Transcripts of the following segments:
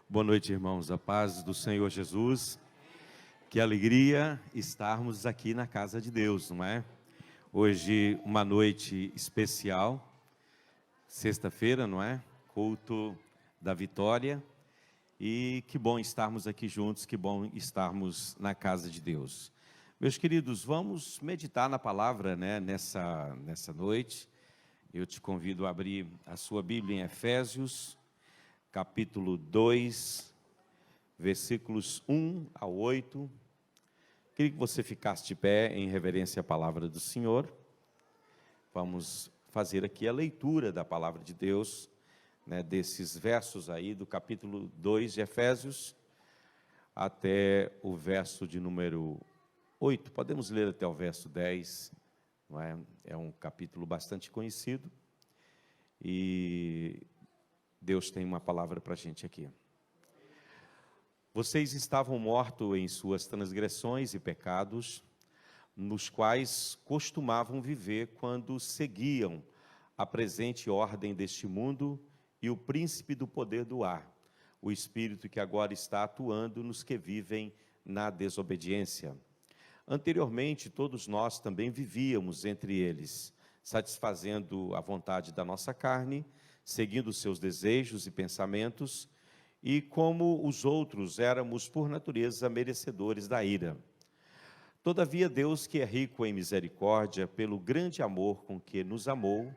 Boa noite, irmãos. A paz do Senhor Jesus. Que alegria estarmos aqui na casa de Deus, não é? Hoje, uma noite especial, sexta-feira, não é? Culto da vitória. E que bom estarmos aqui juntos, que bom estarmos na casa de Deus. Meus queridos, vamos meditar na palavra, né, nessa noite. Eu te convido a abrir a sua Bíblia em Efésios, capítulo 2, versículos 1 ao 8. Queria que você ficasse de pé em reverência à palavra do Senhor. Vamos fazer aqui a leitura da palavra de Deus, né, desses versos aí do capítulo 2 de Efésios até o verso de número 8. Podemos ler até o verso 10, não é? É um capítulo bastante conhecido e Deus tem uma palavra para a gente aqui. Vocês estavam mortos em suas transgressões e pecados, nos quais costumavam viver quando seguiam a presente ordem deste mundo e o príncipe do poder do ar, o espírito que agora está atuando nos que vivem na desobediência. Anteriormente, todos nós também vivíamos entre eles, satisfazendo a vontade da nossa carne, seguindo seus desejos e pensamentos, e como os outros éramos por natureza merecedores da ira. Todavia Deus, que é rico em misericórdia, pelo grande amor com que nos amou,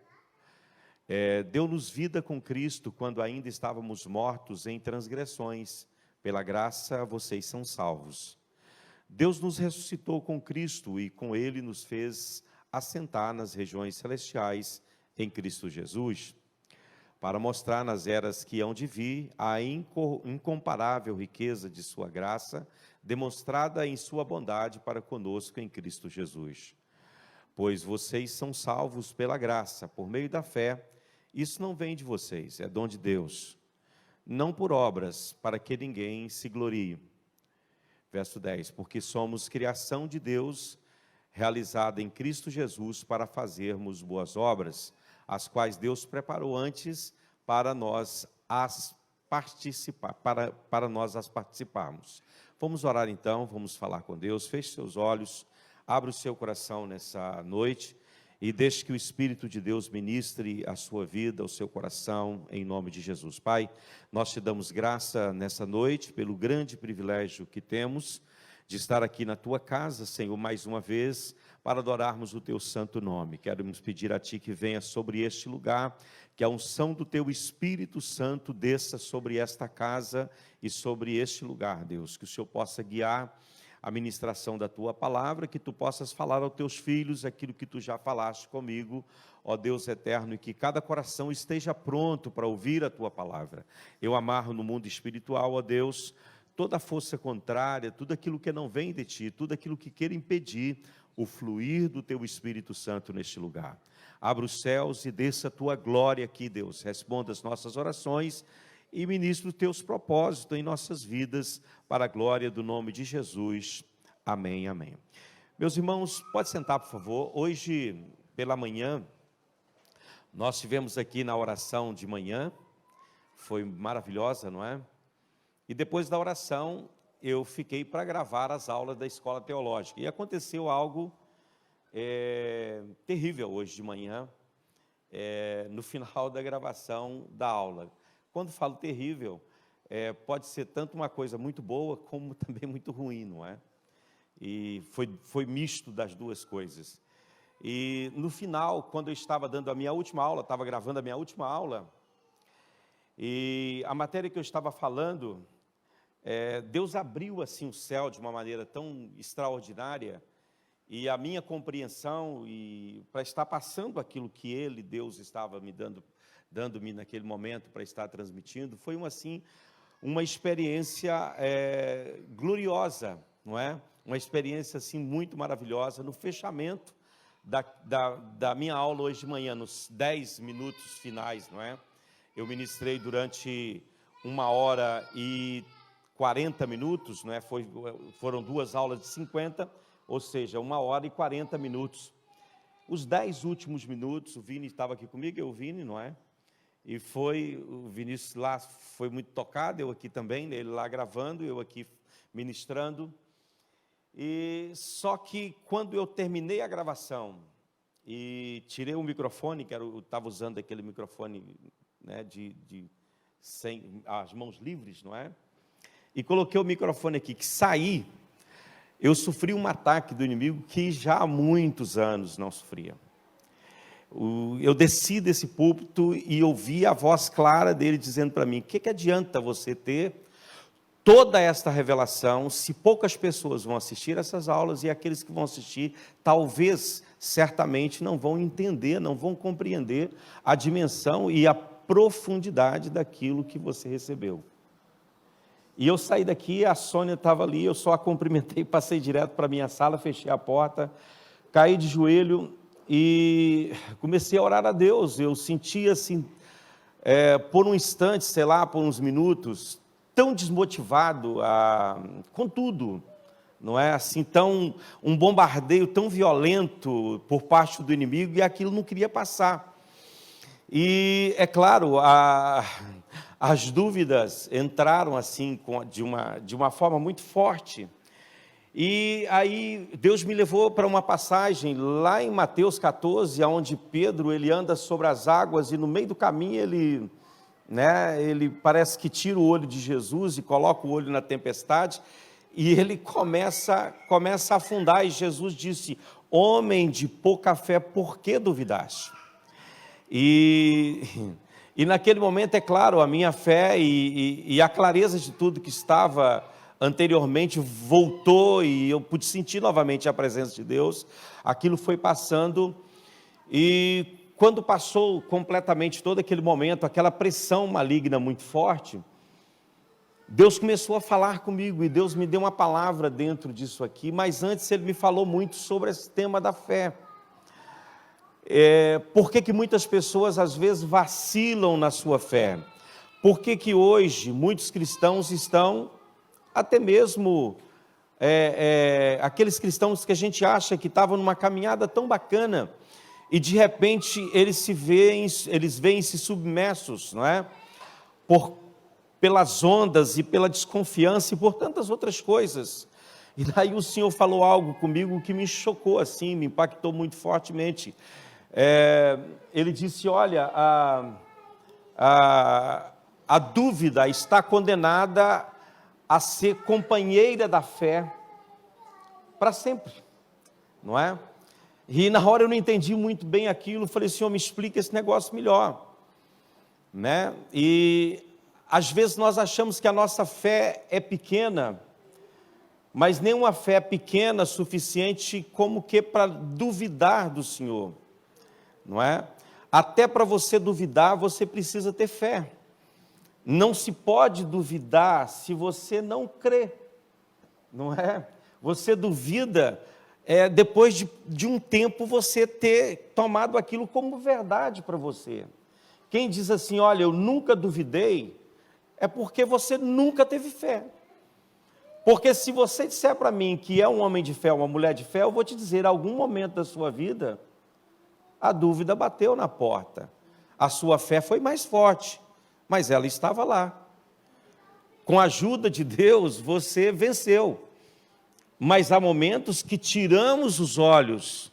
deu-nos vida com Cristo quando ainda estávamos mortos em transgressões. Pela graça vocês são salvos. Deus nos ressuscitou com Cristo e com Ele nos fez assentar nas regiões celestiais em Cristo Jesus, para mostrar nas eras que hão de vir a incomparável riqueza de sua graça, demonstrada em sua bondade para conosco em Cristo Jesus. Pois vocês são salvos pela graça, por meio da fé. Isso não vem de vocês, é dom de Deus, não por obras, para que ninguém se glorie. Verso 10, porque somos criação de Deus, realizada em Cristo Jesus, para fazermos boas obras, as quais Deus preparou antes para nós as participarmos. Vamos orar então, vamos falar com Deus. Feche seus olhos, abra o seu coração nessa noite e deixe que o Espírito de Deus ministre a sua vida, o seu coração, em nome de Jesus. Pai, nós te damos graça nessa noite pelo grande privilégio que temos de estar aqui na tua casa, Senhor, mais uma vez, para adorarmos o teu santo nome. Queremos pedir a ti que venha sobre este lugar, que a unção do teu Espírito Santo desça sobre esta casa e sobre este lugar, Deus, que o Senhor possa guiar a ministração da tua palavra, que tu possas falar aos teus filhos aquilo que tu já falaste comigo, ó Deus eterno, e que cada coração esteja pronto para ouvir a tua palavra. Eu amarro no mundo espiritual, ó Deus, toda força contrária, tudo aquilo que não vem de ti, tudo aquilo que queira impedir o fluir do teu Espírito Santo neste lugar. Abra os céus e desça a tua glória aqui, Deus. Responda as nossas orações e ministra os teus propósitos em nossas vidas, para a glória do nome de Jesus. Amém, amém. Meus irmãos, pode sentar, por favor. Hoje, pela manhã, nós tivemos aqui na oração de manhã, foi maravilhosa, não é? E depois da oração, eu fiquei para gravar as aulas da escola teológica. E aconteceu algo terrível hoje de manhã, no final da gravação da aula. Quando falo terrível, pode ser tanto uma coisa muito boa, como também muito ruim, não é? E foi misto das duas coisas. E no final, quando eu estava dando a minha última aula, estava gravando a minha última aula, e a matéria que eu estava falando, Deus abriu assim o céu de uma maneira tão extraordinária, e a minha compreensão, e para estar passando aquilo que Deus estava me dando-me naquele momento para estar transmitindo, foi uma experiência gloriosa, não é? Uma experiência assim muito maravilhosa. No fechamento da minha aula hoje de manhã, nos 10 minutos finais, não é? Eu ministrei durante 1h40, não é? Foram 2 aulas de 50, ou seja, 1h40. Os 10 últimos minutos, o Vini estava aqui comigo, o Vini, não é? E o Vinícius lá foi muito tocado, eu aqui também, ele lá gravando, eu aqui ministrando. E só que quando eu terminei a gravação e tirei o microfone, que eu estava usando aquele microfone, né, sem as mãos livres, não é? E coloquei o microfone aqui, que saí, eu sofri um ataque do inimigo que já há muitos anos não sofria. Eu desci desse púlpito e ouvi a voz clara dele dizendo para mim: o que adianta você ter toda esta revelação se poucas pessoas vão assistir essas aulas e aqueles que vão assistir, talvez, certamente, não vão entender, não vão compreender a dimensão e a profundidade daquilo que você recebeu. E eu saí daqui, a Sônia estava ali, eu só a cumprimentei, passei direto para a minha sala, fechei a porta, caí de joelho e comecei a orar a Deus. Eu senti assim, por um instante, sei lá, por uns minutos, tão desmotivado com tudo, não é? Assim, um bombardeio tão violento por parte do inimigo, e aquilo não queria passar. E, é claro, as dúvidas entraram assim, de uma forma muito forte. E aí Deus me levou para uma passagem lá em Mateus 14, onde Pedro ele anda sobre as águas e no meio do caminho ele parece que tira o olho de Jesus e coloca o olho na tempestade e ele começa a afundar. E Jesus disse: homem de pouca fé, por que duvidaste? E naquele momento, é claro, a minha fé e a clareza de tudo que estava anteriormente voltou e eu pude sentir novamente a presença de Deus. Aquilo foi passando e quando passou completamente todo aquele momento, aquela pressão maligna muito forte, Deus começou a falar comigo e Deus me deu uma palavra dentro disso aqui, mas antes Ele me falou muito sobre esse tema da fé. Por que muitas pessoas às vezes vacilam na sua fé? Por que hoje muitos cristãos estão, até mesmo aqueles cristãos que a gente acha que estavam numa caminhada tão bacana, e de repente eles veem-se submersos, não é? Pelas ondas e pela desconfiança e por tantas outras coisas. E daí o Senhor falou algo comigo que me chocou assim, me impactou muito fortemente. Ele disse: olha, a dúvida está condenada a ser companheira da fé para sempre, não é? E na hora eu não entendi muito bem aquilo, falei: Senhor, me explica esse negócio melhor, né? E às vezes nós achamos que a nossa fé é pequena, mas nenhuma fé é pequena suficiente como que para duvidar do Senhor, não é? Até para você duvidar, você precisa ter fé. Não se pode duvidar se você não crê, não é? Você duvida depois de um tempo você ter tomado aquilo como verdade para você. Quem diz assim: olha, eu nunca duvidei, é porque você nunca teve fé. Porque se você disser para mim que é um homem de fé, uma mulher de fé, eu vou te dizer, em algum momento da sua vida, a dúvida bateu na porta. A sua fé foi mais forte, mas ela estava lá. Com a ajuda de Deus, você venceu. Mas há momentos que tiramos os olhos,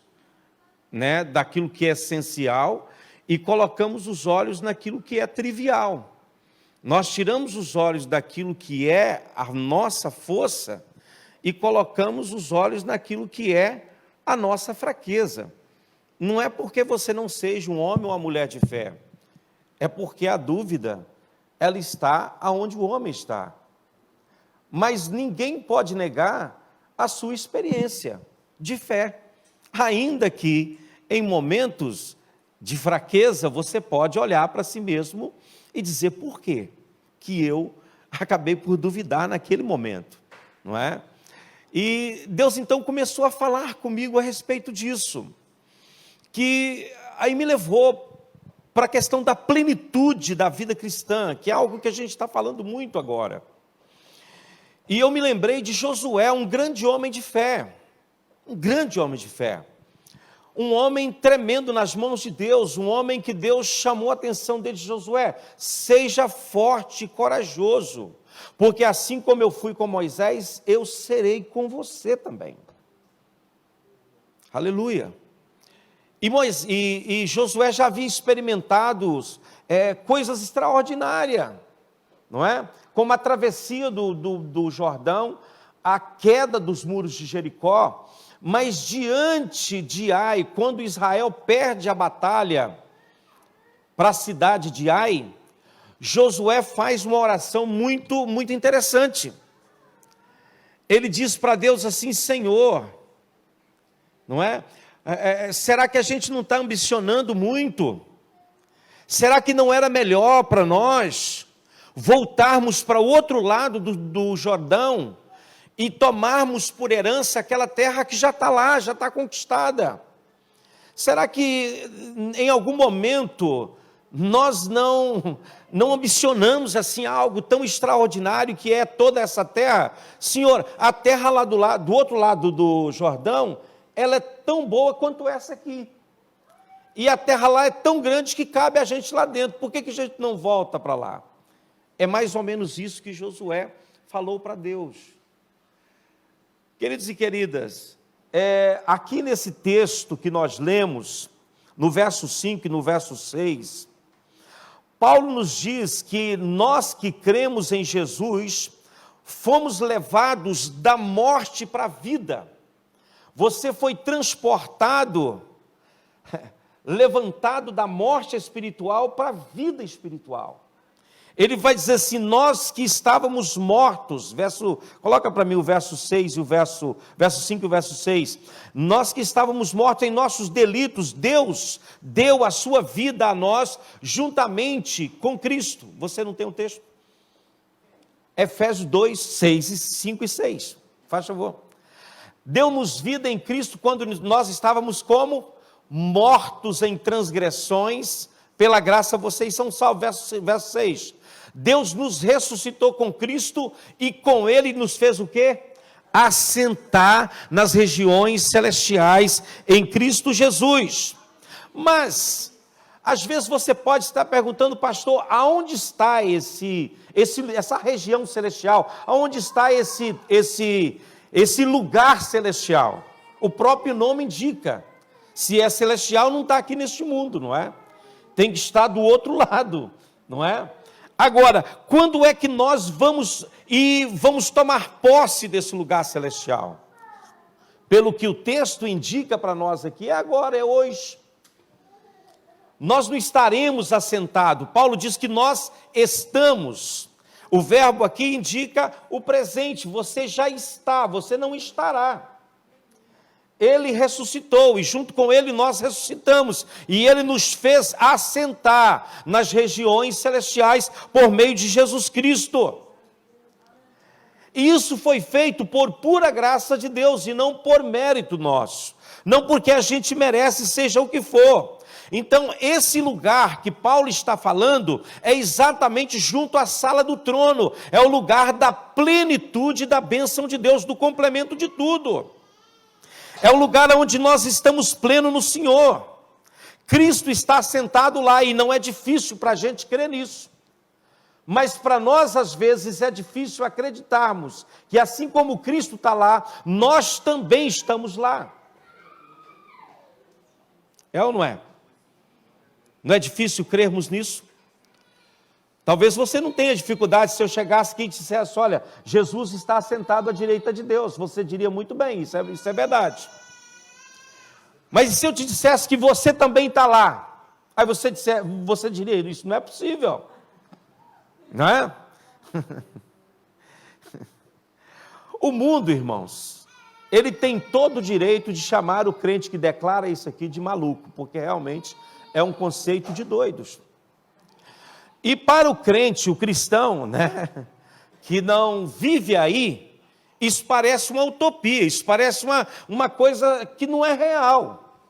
né, daquilo que é essencial e colocamos os olhos naquilo que é trivial. Nós tiramos os olhos daquilo que é a nossa força e colocamos os olhos naquilo que é a nossa fraqueza. Não é porque você não seja um homem ou uma mulher de fé, é porque a dúvida, ela está aonde o homem está. Mas ninguém pode negar a sua experiência de fé, ainda que em momentos de fraqueza você pode olhar para si mesmo e dizer: por quê que eu acabei por duvidar naquele momento, não é? E Deus então começou a falar comigo a respeito disso, que aí me levou para a questão da plenitude da vida cristã, que é algo que a gente está falando muito agora. E eu me lembrei de Josué, um grande homem de fé, um homem tremendo nas mãos de Deus, um homem que Deus chamou a atenção dele, Josué, seja forte e corajoso, porque assim como eu fui com Moisés, eu serei com você também. Aleluia. E Josué já havia experimentado coisas extraordinárias, não é? Como a travessia do Jordão, a queda dos muros de Jericó, mas diante de Ai, quando Israel perde a batalha para a cidade de Ai, Josué faz uma oração muito, muito interessante. Ele diz para Deus assim: Senhor, não é? Será que a gente não está ambicionando muito? Será que não era melhor para nós voltarmos para o outro lado do Jordão e tomarmos por herança aquela terra que já está lá, já está conquistada? Será que em algum momento nós não ambicionamos assim algo tão extraordinário que é toda essa terra? Senhor, a terra lá do outro lado do Jordão, ela é tão boa quanto essa aqui. E a terra lá é tão grande que cabe a gente lá dentro. Por que a gente não volta para lá? É mais ou menos isso que Josué falou para Deus. Queridos e queridas, aqui nesse texto que nós lemos, no verso 5 e no verso 6, Paulo nos diz que nós que cremos em Jesus, fomos levados da morte para a vida. Você foi transportado, levantado da morte espiritual para a vida espiritual. Ele vai dizer assim: nós que estávamos mortos, coloca para mim o verso 6 e o verso 5 e o verso 6. Nós que estávamos mortos em nossos delitos, Deus deu a sua vida a nós juntamente com Cristo. Você não tem um texto? Efésios 2, 5 e 6. Faz favor. Deu-nos vida em Cristo quando nós estávamos como? Mortos em transgressões, pela graça vocês são salvos. Verso 6. Deus nos ressuscitou com Cristo e com Ele nos fez o quê? Assentar nas regiões celestiais em Cristo Jesus. Mas, às vezes você pode estar perguntando: pastor, aonde está essa região celestial? Aonde está esse lugar celestial? O próprio nome indica. Se é celestial, não está aqui neste mundo, não é? Tem que estar do outro lado, não é? Agora, quando é que nós vamos tomar posse desse lugar celestial? Pelo que o texto indica para nós aqui, é agora, é hoje. Nós não estaremos assentados. Paulo diz que nós estamos. O verbo aqui indica o presente. Você já está, você não estará. Ele ressuscitou e junto com Ele nós ressuscitamos. E Ele nos fez assentar nas regiões celestiais por meio de Jesus Cristo. E isso foi feito por pura graça de Deus e não por mérito nosso. Não porque a gente merece, seja o que for. Então, esse lugar que Paulo está falando é exatamente junto à sala do trono. É o lugar da plenitude da bênção de Deus, do complemento de tudo. É o lugar onde nós estamos plenos no Senhor. Cristo está sentado lá e não é difícil para a gente crer nisso. Mas para nós, às vezes, é difícil acreditarmos que assim como Cristo está lá, nós também estamos lá. É ou não é? Não é difícil crermos nisso? Talvez você não tenha dificuldade se eu chegasse aqui e dissesse: olha, Jesus está sentado à direita de Deus. Você diria: muito bem, isso é verdade. Mas e se eu te dissesse que você também está lá? Aí você diria: isso não é possível. Não é? O mundo, irmãos, ele tem todo o direito de chamar o crente que declara isso aqui de maluco, porque realmente é um conceito de doidos. E para o crente, o cristão, né, que não vive aí, isso parece uma utopia, isso parece uma coisa que não é real.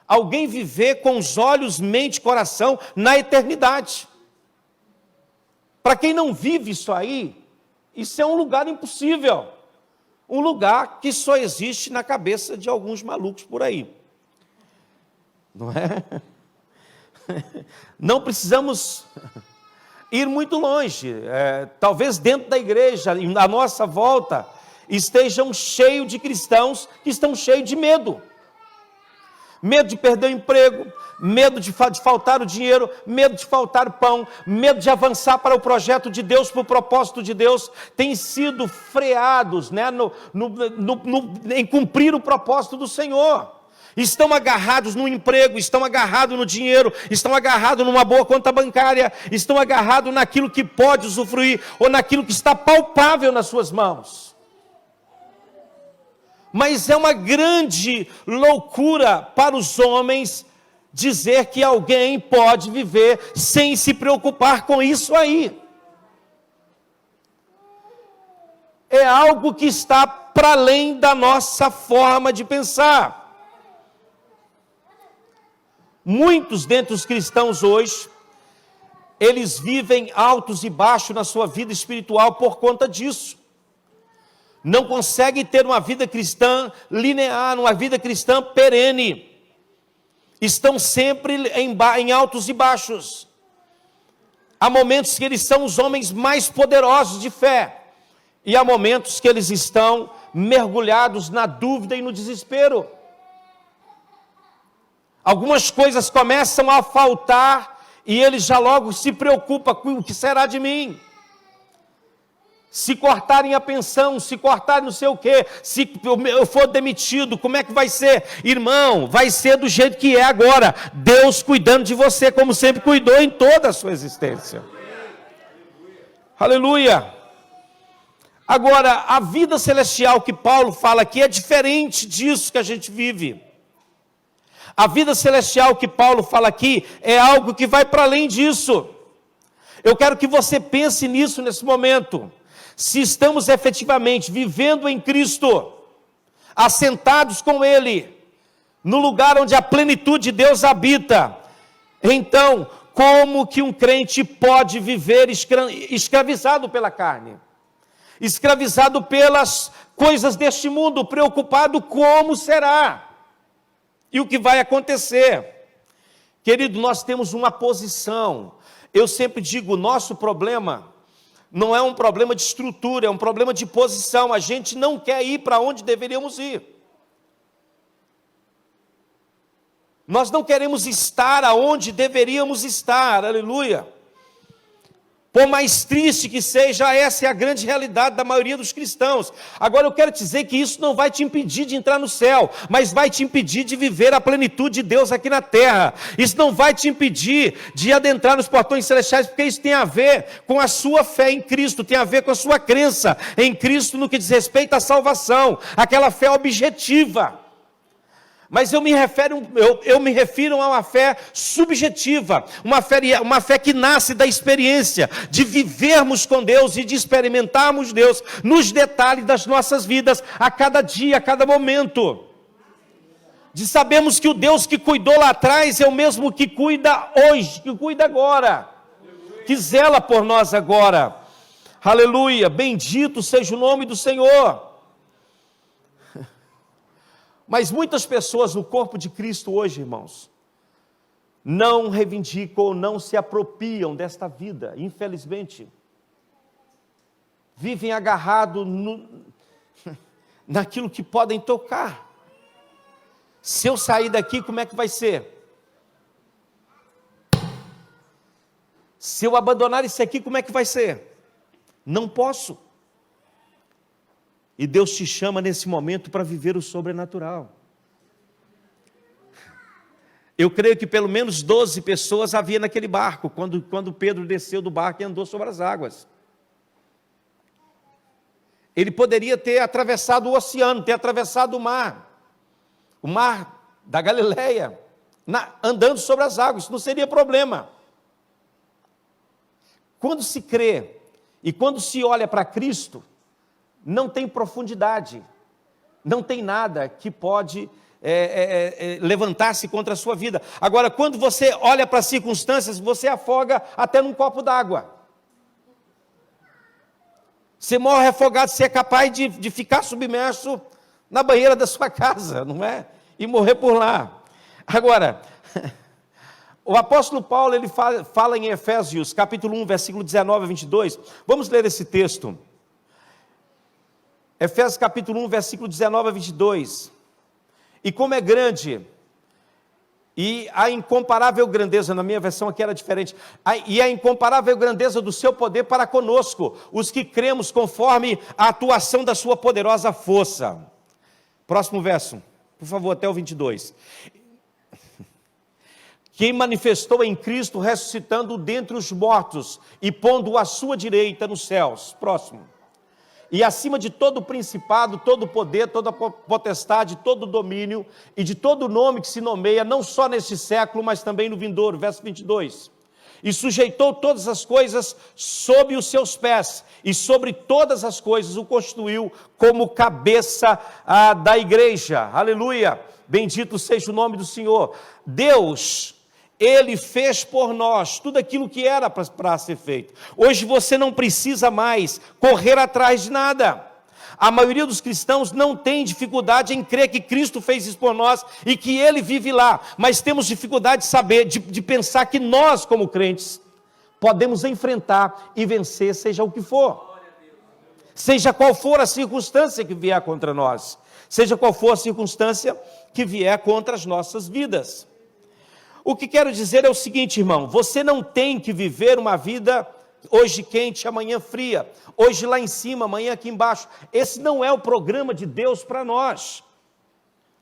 Alguém viver com os olhos, mente e coração na eternidade. Para quem não vive isso aí, isso é um lugar impossível. Um lugar que só existe na cabeça de alguns malucos por aí. não é? Não precisamos ir muito longe, talvez dentro da igreja, à nossa volta, estejam cheios de cristãos que estão cheios de medo. Medo de perder o emprego, medo de faltar o dinheiro, medo de faltar o pão, medo de avançar para o projeto de Deus, para o propósito de Deus, têm sido freados, né, em cumprir o propósito do Senhor. Estão agarrados no emprego, estão agarrados no dinheiro, estão agarrados numa boa conta bancária, estão agarrados naquilo que pode usufruir, ou naquilo que está palpável nas suas mãos. Mas é uma grande loucura para os homens dizer que alguém pode viver sem se preocupar com isso aí. É algo que está para além da nossa forma de pensar. Muitos dentre os cristãos hoje, eles vivem altos e baixos na sua vida espiritual por conta disso. Não conseguem ter uma vida cristã linear, uma vida cristã perene. Estão sempre em altos e baixos. Há momentos que eles são os homens mais poderosos de fé. E há momentos que eles estão mergulhados na dúvida e no desespero. Algumas coisas começam a faltar e ele já logo se preocupa com o que será de mim. Se cortarem a pensão, se cortarem não sei o quê, se eu for demitido, como é que vai ser? Irmão, vai ser do jeito que é agora. Deus cuidando de você como sempre cuidou em toda a sua existência. Aleluia. Agora, a vida celestial que Paulo fala aqui é diferente disso que a gente vive. A vida celestial que Paulo fala aqui é algo que vai para além disso. Eu quero que você pense nisso nesse momento. Se estamos efetivamente vivendo em Cristo, assentados com Ele, no lugar onde a plenitude de Deus habita, então, como que um crente pode viver escravizado pela carne? Escravizado pelas coisas deste mundo, preocupado como será? E o que vai acontecer? Querido, nós temos uma posição. Eu sempre digo, o nosso problema não é um problema de estrutura, é um problema de posição. A gente não quer ir para onde deveríamos ir. Nós não queremos estar aonde deveríamos estar, aleluia. Por mais triste que seja, essa é a grande realidade da maioria dos cristãos. Agora eu quero te dizer que isso não vai te impedir de entrar no céu, mas vai te impedir de viver a plenitude de Deus aqui na terra. Isso não vai te impedir de adentrar nos portões celestiais, porque isso tem a ver com a sua fé em Cristo, tem a ver com a sua crença em Cristo no que diz respeito à salvação, aquela fé objetiva. Mas eu me refiro a uma fé subjetiva, uma fé que nasce da experiência, de vivermos com Deus e de experimentarmos Deus nos detalhes das nossas vidas, a cada dia, a cada momento. De sabermos que o Deus que cuidou lá atrás é o mesmo que cuida hoje, que cuida agora, que zela por nós agora. Aleluia, bendito seja o nome do Senhor. Mas muitas pessoas no corpo de Cristo hoje, irmãos, não reivindicam ou não se apropriam desta vida, infelizmente. Vivem agarrados naquilo que podem tocar. Se eu sair daqui, como é que vai ser? Se eu abandonar isso aqui, como é que vai ser? Não posso. E Deus te chama nesse momento para viver o sobrenatural. Eu creio que pelo menos 12 pessoas havia naquele barco, quando Pedro desceu do barco e andou sobre as águas. Ele poderia ter atravessado o oceano, ter atravessado o mar da Galileia, andando sobre as águas, isso não seria problema. Quando se crê e quando se olha para Cristo, não tem profundidade, não tem nada que pode levantar-se contra a sua vida. Agora, quando você olha para as circunstâncias, você afoga até num copo d'água. Você morre afogado, você é capaz de ficar submerso na banheira da sua casa, não é? E morrer por lá. Agora, O apóstolo Paulo, ele fala em Efésios, capítulo 1, versículo 19 a 22. Vamos ler esse texto. Efésios, capítulo 1, versículo 19 a 22. E como é grande, e a incomparável grandeza, na minha versão aqui era diferente, e a incomparável grandeza do seu poder para conosco, os que cremos conforme a atuação da sua poderosa força. Próximo verso, por favor, até o 22. Quem manifestou em Cristo, ressuscitando dentre os mortos e pondo-o à sua direita nos céus. Próximo. E acima de todo principado, todo poder, toda potestade, todo domínio e de todo nome que se nomeia, não só neste século, mas também no vindouro. Verso 22. E sujeitou todas as coisas sob os seus pés, e sobre todas as coisas o constituiu como cabeça da igreja. Aleluia! Bendito seja o nome do Senhor. Deus, Ele fez por nós tudo aquilo que era para ser feito. Hoje você não precisa mais correr atrás de nada. A maioria dos cristãos não tem dificuldade em crer que Cristo fez isso por nós e que Ele vive lá. Mas temos dificuldade de saber, de pensar que nós, como crentes, podemos enfrentar e vencer, seja o que for. Seja qual for a circunstância que vier contra nós. Seja qual for a circunstância que vier contra as nossas vidas. O que quero dizer é o seguinte, irmão, você não tem que viver uma vida hoje quente, amanhã fria, hoje lá em cima, amanhã aqui embaixo. Esse não é o programa de Deus para nós.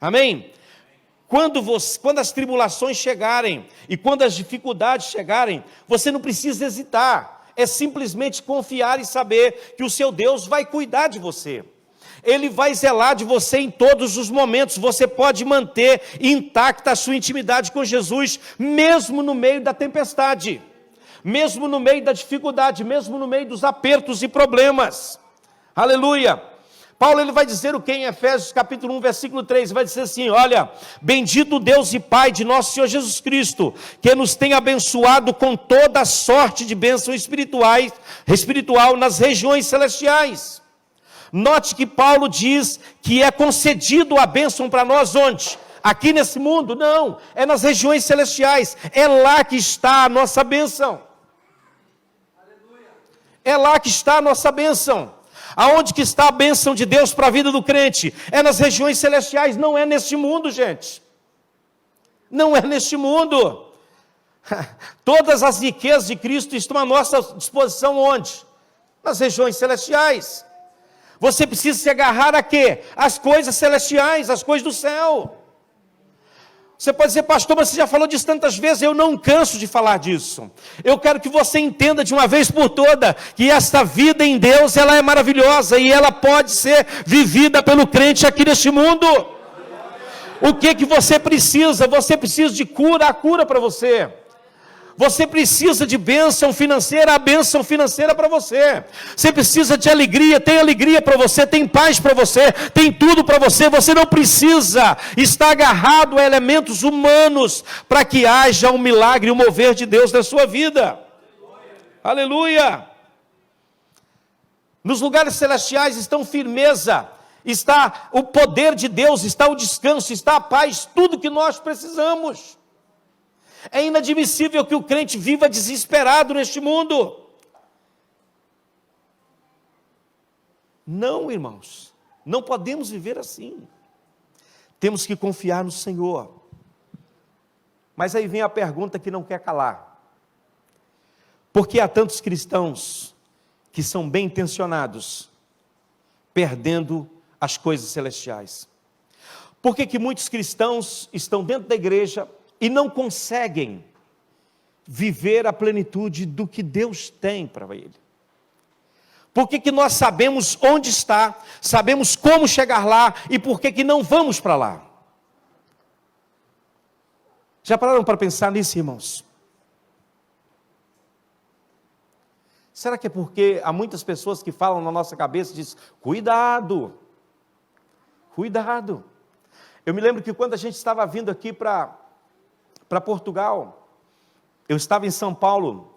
Amém? Quando as tribulações chegarem e quando as dificuldades chegarem, você não precisa hesitar, é simplesmente confiar e saber que o seu Deus vai cuidar de você. Ele vai zelar de você em todos os momentos. Você pode manter intacta a sua intimidade com Jesus, mesmo no meio da tempestade, mesmo no meio da dificuldade, mesmo no meio dos apertos e problemas. Aleluia! Paulo, ele vai dizer o que em Efésios capítulo 1, versículo 3, vai dizer assim, olha, bendito Deus e Pai de nosso Senhor Jesus Cristo, que nos tem abençoado com toda a sorte de bênção espiritual nas regiões celestiais. Note que Paulo diz que é concedido a bênção para nós onde? Aqui nesse mundo? Não, é nas regiões celestiais, é lá que está a nossa bênção. É lá que está a nossa bênção. Aonde que está a bênção de Deus para a vida do crente? É nas regiões celestiais, não é neste mundo, gente. Não é neste mundo. Todas as riquezas de Cristo estão à nossa disposição onde? Nas regiões celestiais. Você precisa se agarrar a quê? As coisas celestiais, as coisas do céu. Você pode dizer, pastor, mas você já falou disso tantas vezes, eu não canso de falar disso. Eu quero que você entenda de uma vez por toda, que esta vida em Deus, ela é maravilhosa, e ela pode ser vivida pelo crente aqui neste mundo. O que você precisa? Você precisa de cura, a cura para você. Você precisa de bênção financeira, a bênção financeira para você. Você precisa de alegria, tem alegria para você, tem paz para você, tem tudo para você. Você não precisa estar agarrado a elementos humanos para que haja um milagre, um mover de Deus na sua vida. Aleluia! Nos lugares celestiais estão firmeza, está o poder de Deus, está o descanso, está a paz, tudo que nós precisamos. É inadmissível que o crente viva desesperado neste mundo. Não, irmãos, não podemos viver assim. Temos que confiar no Senhor. Mas aí vem a pergunta que não quer calar. Por que há tantos cristãos que são bem intencionados, perdendo as coisas celestiais? Por que muitos cristãos estão dentro da igreja e não conseguem viver a plenitude do que Deus tem para ele? Por que nós sabemos onde está, sabemos como chegar lá, e por que não vamos para lá? Já pararam para pensar nisso, irmãos? Será que é porque há muitas pessoas que falam na nossa cabeça e dizem, cuidado, cuidado. Eu me lembro que quando a gente estava vindo aqui para Portugal, eu estava em São Paulo,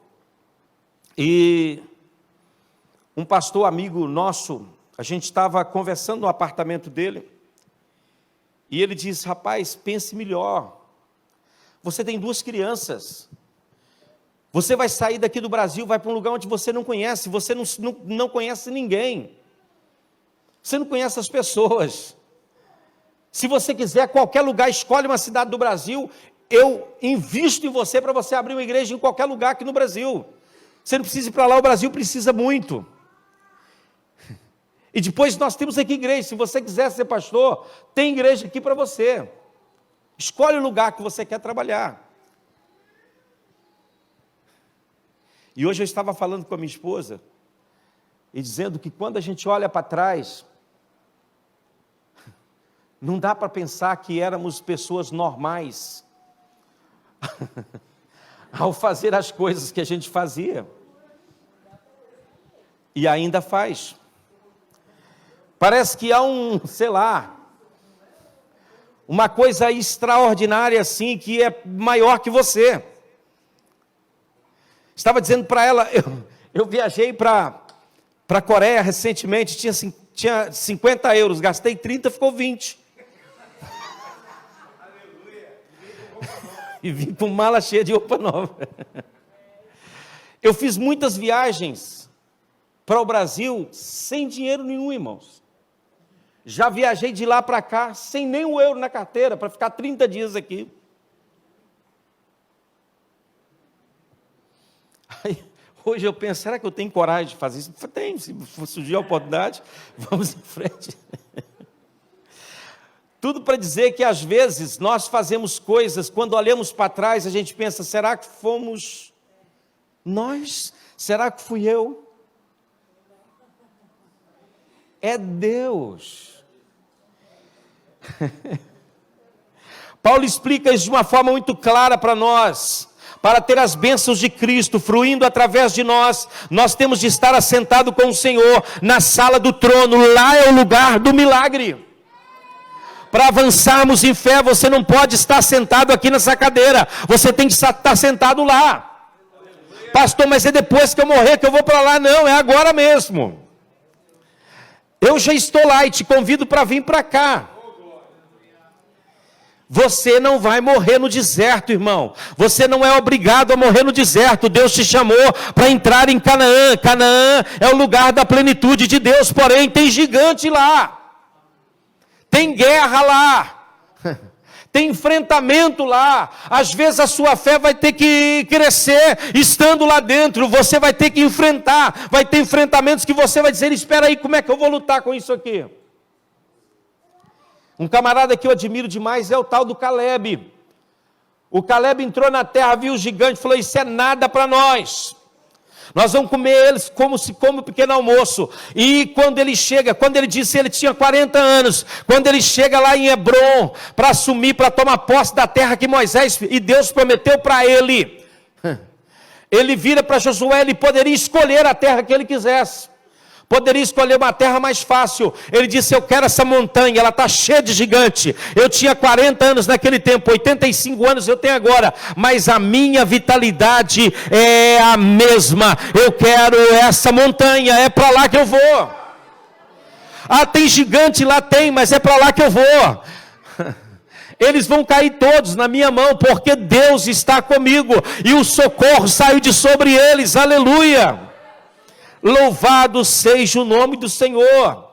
e um pastor amigo nosso, a gente estava conversando no apartamento dele, e ele disse, rapaz, pense melhor, Você tem 2 crianças. Você vai sair daqui do Brasil, vai para um lugar onde você não conhece, você não conhece ninguém. Você não conhece as pessoas. Se você quiser, qualquer lugar, escolhe uma cidade do Brasil, eu invisto em você para você abrir uma igreja em qualquer lugar aqui no Brasil. Você não precisa ir para lá, o Brasil precisa muito. E depois nós temos aqui igreja, se você quiser ser pastor, tem igreja aqui para você. Escolhe o lugar que você quer trabalhar. E hoje eu estava falando com a minha esposa, e dizendo que quando a gente olha para trás, não dá para pensar que éramos pessoas normais, ao fazer as coisas que a gente fazia, e ainda faz. Parece que há uma coisa extraordinária assim, que é maior que você. Estava dizendo para ela, eu viajei para a Coreia recentemente, tinha 50 euros, gastei 30, ficou 20. E vim com mala cheia de roupa nova. Eu fiz muitas viagens para o Brasil sem dinheiro nenhum, irmãos. Já viajei de lá para cá sem nem um euro na carteira, para ficar 30 dias aqui. Aí, hoje eu penso, será que eu tenho coragem de fazer isso? Tenho, se surgir a oportunidade, vamos em frente. Tudo para dizer que às vezes nós fazemos coisas, quando olhamos para trás, a gente pensa, será que fomos nós? Será que fui eu? É Deus. Paulo explica isso de uma forma muito clara para nós. Para ter as bênçãos de Cristo fluindo através de nós, nós temos de estar assentado com o Senhor na sala do trono. Lá é o lugar do milagre. Para avançarmos em fé, você não pode estar sentado aqui nessa cadeira, você tem que estar sentado lá. Pastor, mas é depois que eu morrer que eu vou para lá? Não, é agora mesmo. Eu já estou lá e te convido para vir para cá. Você não vai morrer no deserto, irmão. Você não é obrigado a morrer no deserto. Deus te chamou para entrar em Canaã. Canaã é o lugar da plenitude de Deus, porém tem gigante lá. Tem guerra lá. Tem enfrentamento lá. Às vezes a sua fé vai ter que crescer estando lá dentro. Você vai ter que enfrentar. Vai ter enfrentamentos que você vai dizer, espera aí, como é que eu vou lutar com isso aqui? Um camarada que eu admiro demais é o tal do Caleb. O Caleb entrou na terra, viu o gigante, falou, isso é nada para nós. Nós vamos comer eles como se come o pequeno almoço. E quando ele chega, quando ele disse, ele tinha 40 anos, quando ele chega lá em Hebron, para assumir, para tomar posse da terra que Moisés e Deus prometeu para ele, ele vira para Josué, ele poderia escolher a terra que ele quisesse. Poderia escolher uma terra mais fácil. Ele disse, eu quero essa montanha, ela está cheia de gigante. Eu tinha 40 anos naquele tempo, 85 anos eu tenho agora, mas a minha vitalidade é a mesma. Eu quero essa montanha, é para lá que eu vou. Ah, tem gigante lá? Tem, mas é para lá que eu vou. Eles vão cair todos na minha mão, porque Deus está comigo, e o socorro saiu de sobre eles, aleluia. Louvado seja o nome do Senhor.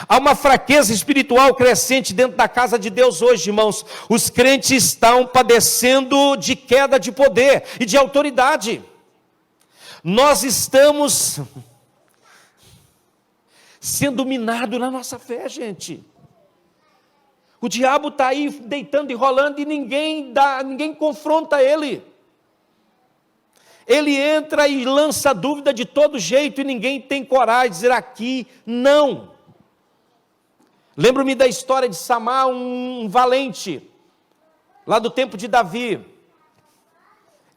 Há uma fraqueza espiritual crescente dentro da casa de Deus hoje, irmãos. Os crentes estão padecendo de queda de poder e de autoridade. Nós estamos sendo minados na nossa fé, gente. O diabo está aí deitando e rolando e ninguém confronta ele. Ele entra e lança dúvida de todo jeito e ninguém tem coragem de dizer aqui não. Lembro-me da história de Samar, um valente, lá do tempo de Davi.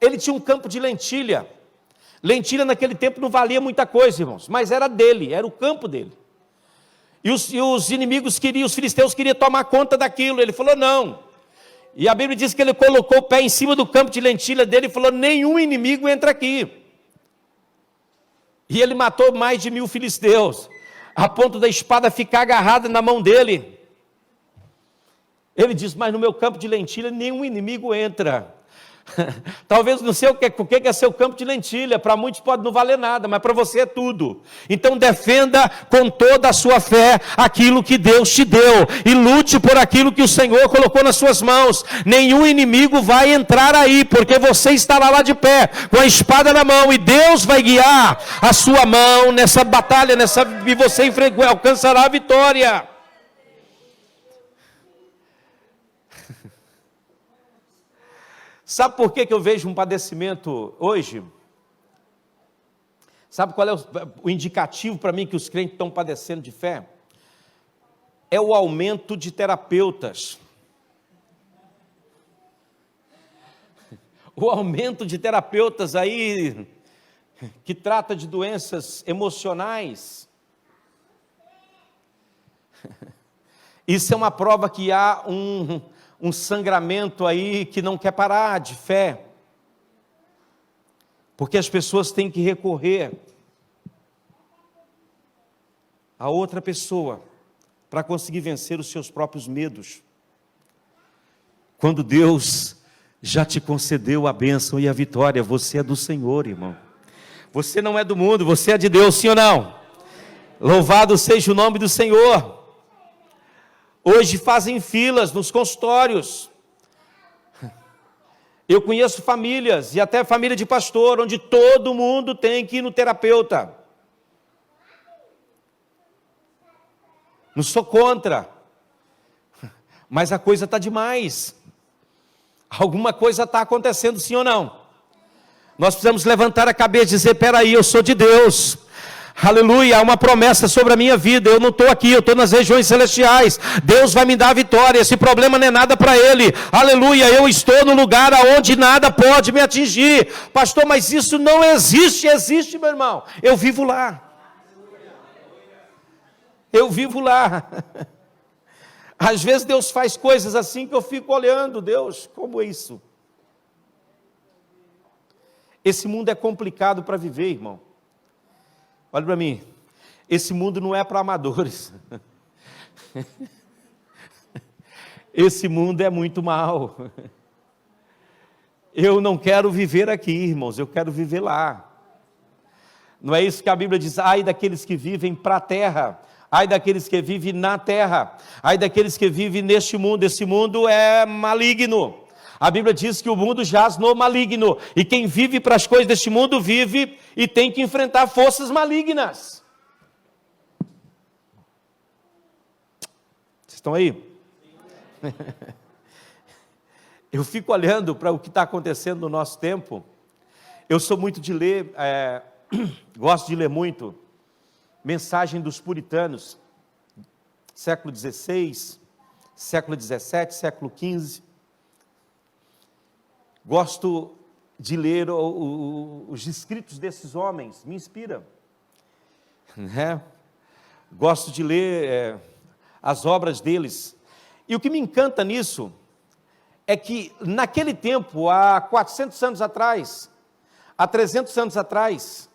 Ele tinha um campo de lentilha. Lentilha naquele tempo não valia muita coisa, irmãos, mas era dele, era o campo dele. E os inimigos os filisteus queriam tomar conta daquilo. Ele falou não. E a Bíblia diz que ele colocou o pé em cima do campo de lentilha dele e falou, nenhum inimigo entra aqui. E ele matou mais de 1000 filisteus, a ponto da espada ficar agarrada na mão dele. Ele diz, mas no meu campo de lentilha nenhum inimigo entra. Talvez não sei o que é seu campo de lentilha, para muitos pode não valer nada, mas para você é tudo. Então defenda com toda a sua fé aquilo que Deus te deu, e lute por aquilo que o Senhor colocou nas suas mãos. Nenhum inimigo vai entrar aí, porque você estará lá de pé, com a espada na mão, e Deus vai guiar a sua mão nessa batalha, e você alcançará a vitória. Sabe por que eu vejo um padecimento hoje? Sabe qual é o indicativo para mim que os crentes estão padecendo de fé? É o aumento de terapeutas. O aumento de terapeutas aí, que trata de doenças emocionais. Isso é uma prova que há um sangramento aí que não quer parar de fé, porque as pessoas têm que recorrer a outra pessoa para conseguir vencer os seus próprios medos, quando Deus já te concedeu a bênção e a vitória. Você é do Senhor, irmão, você não é do mundo, você é de Deus, sim ou não? Louvado seja o nome do Senhor. Hoje fazem filas nos consultórios. Eu conheço famílias, e até família de pastor, onde todo mundo tem que ir no terapeuta. Não sou contra, mas a coisa está demais. Alguma coisa está acontecendo, sim ou não? Nós precisamos levantar a cabeça e dizer: peraí, eu sou de Deus. Aleluia, há uma promessa sobre a minha vida. Eu não estou aqui, eu estou nas regiões celestiais. Deus vai me dar a vitória. Esse problema não é nada para Ele. Aleluia, eu estou no lugar onde nada pode me atingir. Pastor, mas isso não existe. Existe, meu irmão. Eu vivo lá. Eu vivo lá. Às vezes Deus faz coisas assim que eu fico olhando. Deus, como é isso? Esse mundo é complicado para viver, irmão. Olha para mim, esse mundo não é para amadores. Esse mundo é muito mau. Eu não quero viver aqui, irmãos, eu quero viver lá. Não é isso que a Bíblia diz: ai daqueles que vivem para a terra, ai daqueles que vivem na terra, ai daqueles que vivem neste mundo. Esse mundo é maligno. A Bíblia diz que o mundo jaz no maligno, e quem vive para as coisas deste mundo vive e tem que enfrentar forças malignas. Vocês estão aí? Eu fico olhando para o que está acontecendo no nosso tempo. Eu sou muito de ler, gosto de ler muito mensagem dos puritanos, século XVI, século XVII, século XV. Gosto de ler os escritos desses homens, me inspira. Gosto de ler as obras deles. E o que me encanta nisso é que naquele tempo, há 400 anos atrás, há 300 anos atrás,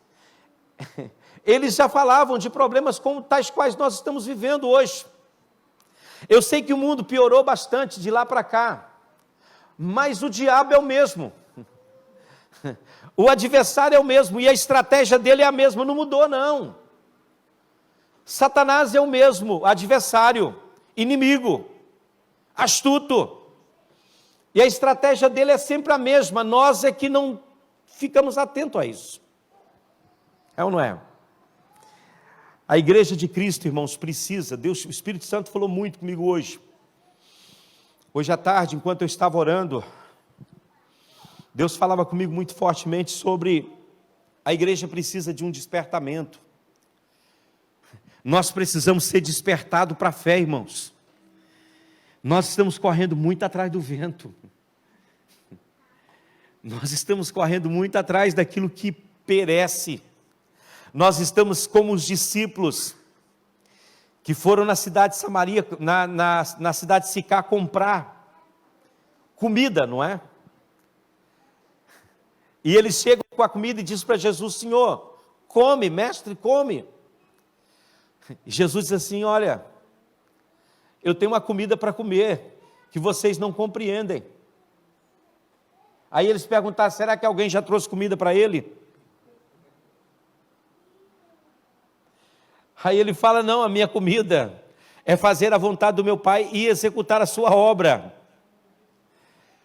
eles já falavam de problemas como tais quais nós estamos vivendo hoje. Eu sei que o mundo piorou bastante de lá para cá, mas o diabo é o mesmo, o adversário é o mesmo, e a estratégia dele é a mesma, não mudou não. Satanás é o mesmo, adversário, inimigo, astuto, e a estratégia dele é sempre a mesma. Nós é que não ficamos atentos a isso, é ou não é? A igreja de Cristo, irmãos, precisa. Deus, o Espírito Santo falou muito comigo hoje à tarde, enquanto eu estava orando. Deus falava comigo muito fortemente sobre a igreja precisa de um despertamento. Nós precisamos ser despertados para a fé, irmãos. Nós estamos correndo muito atrás do vento. Nós estamos correndo muito atrás daquilo que perece. Nós estamos como os discípulos que foram na cidade de Samaria, na cidade de Sicá, comprar comida, não é? E eles chegam com a comida e dizem para Jesus: Senhor, come, mestre, come. E Jesus diz assim: olha, eu tenho uma comida para comer, que vocês não compreendem. Aí eles perguntaram, será que alguém já trouxe comida para ele? Aí ele fala, não, a minha comida é fazer a vontade do meu Pai e executar a sua obra.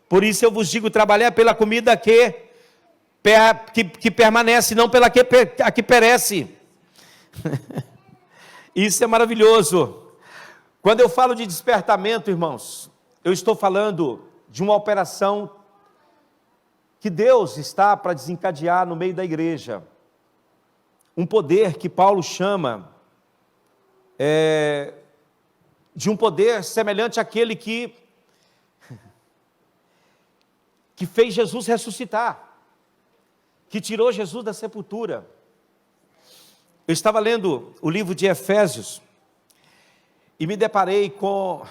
Por isso eu vos digo, trabalhar pela comida que permanece, não pela que perece. Isso é maravilhoso. Quando eu falo de despertamento, irmãos, eu estou falando de uma operação que Deus está para desencadear no meio da igreja. Um poder que Paulo chama de um poder semelhante àquele que fez Jesus ressuscitar, que tirou Jesus da sepultura. Eu estava lendo o livro de Efésios e me deparei com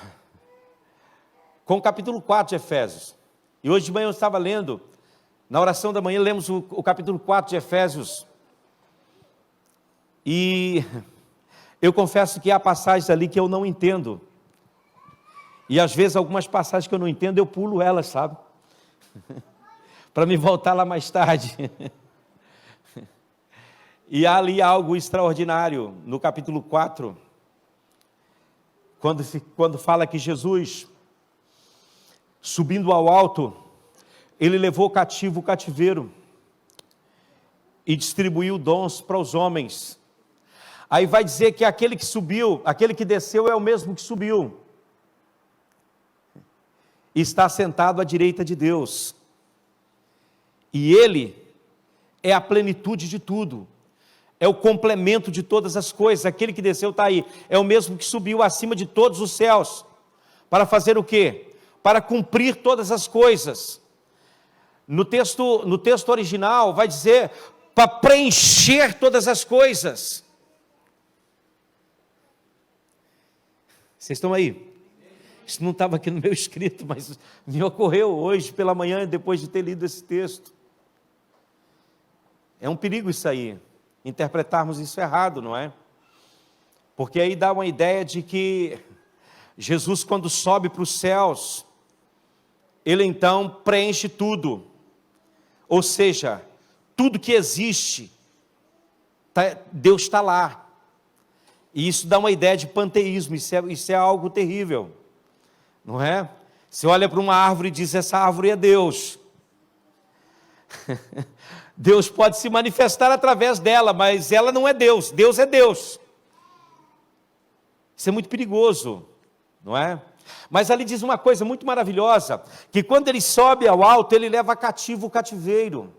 o capítulo 4 de Efésios. E hoje de manhã eu estava lendo, na oração da manhã lemos o capítulo 4 de Efésios. E eu confesso que há passagens ali que eu não entendo. E às vezes algumas passagens que eu não entendo, eu pulo elas, sabe? Para me voltar lá mais tarde. E há ali algo extraordinário no capítulo 4, quando fala que Jesus, subindo ao alto, ele levou cativo o cativeiro e distribuiu dons para os homens. Aí vai dizer que aquele que subiu, aquele que desceu é o mesmo que subiu. E está sentado à direita de Deus. E ele é a plenitude de tudo. É o complemento de todas as coisas. Aquele que desceu está aí. É o mesmo que subiu acima de todos os céus. Para fazer o quê? Para cumprir todas as coisas. No texto original vai dizer, para preencher todas as coisas. Vocês estão aí? Isso não estava aqui no meu escrito, mas me ocorreu hoje pela manhã, depois de ter lido esse texto. É um perigo isso aí, interpretarmos isso errado, não é? Porque aí dá uma ideia de que Jesus, quando sobe para os céus, ele então preenche tudo. Ou seja, tudo que existe, Deus está lá. E isso dá uma ideia de panteísmo, isso é algo terrível, não é? Você olha para uma árvore e diz, essa árvore é Deus. Deus pode se manifestar através dela, mas ela não é Deus, Deus é Deus. Isso é muito perigoso, não é? Mas ali diz uma coisa muito maravilhosa, que quando ele sobe ao alto, ele leva cativo o cativeiro.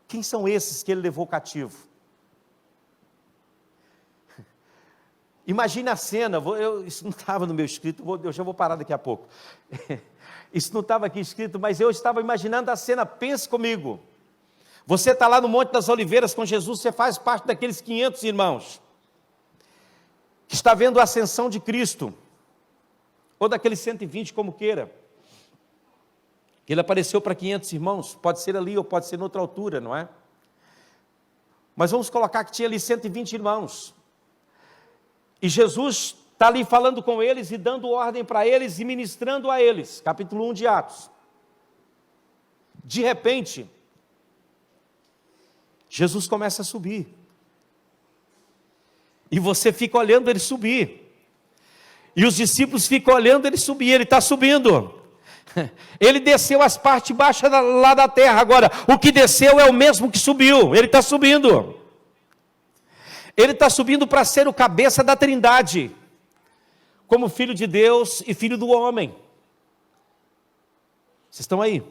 Quem são esses que ele levou cativo? Imagine a cena, isso não estava no meu escrito, eu já vou parar daqui a pouco. Isso não estava aqui escrito, mas eu estava imaginando a cena, pense comigo. Você está lá no Monte das Oliveiras com Jesus, você faz parte daqueles 500 irmãos, que está vendo a ascensão de Cristo, ou daqueles 120, como queira. Ele apareceu para 500 irmãos, pode ser ali ou pode ser em outra altura, não é? Mas vamos colocar que tinha ali 120 irmãos. E Jesus está ali falando com eles e dando ordem para eles e ministrando a eles. Capítulo 1 de Atos. De repente, Jesus começa a subir. E você fica olhando ele subir. E os discípulos ficam olhando ele subir. Ele está subindo. Ele desceu as partes baixas lá da terra. Agora, o que desceu é o mesmo que subiu. Ele está subindo. Ele está subindo para ser o cabeça da Trindade, como filho de Deus e filho do homem. Vocês estão aí?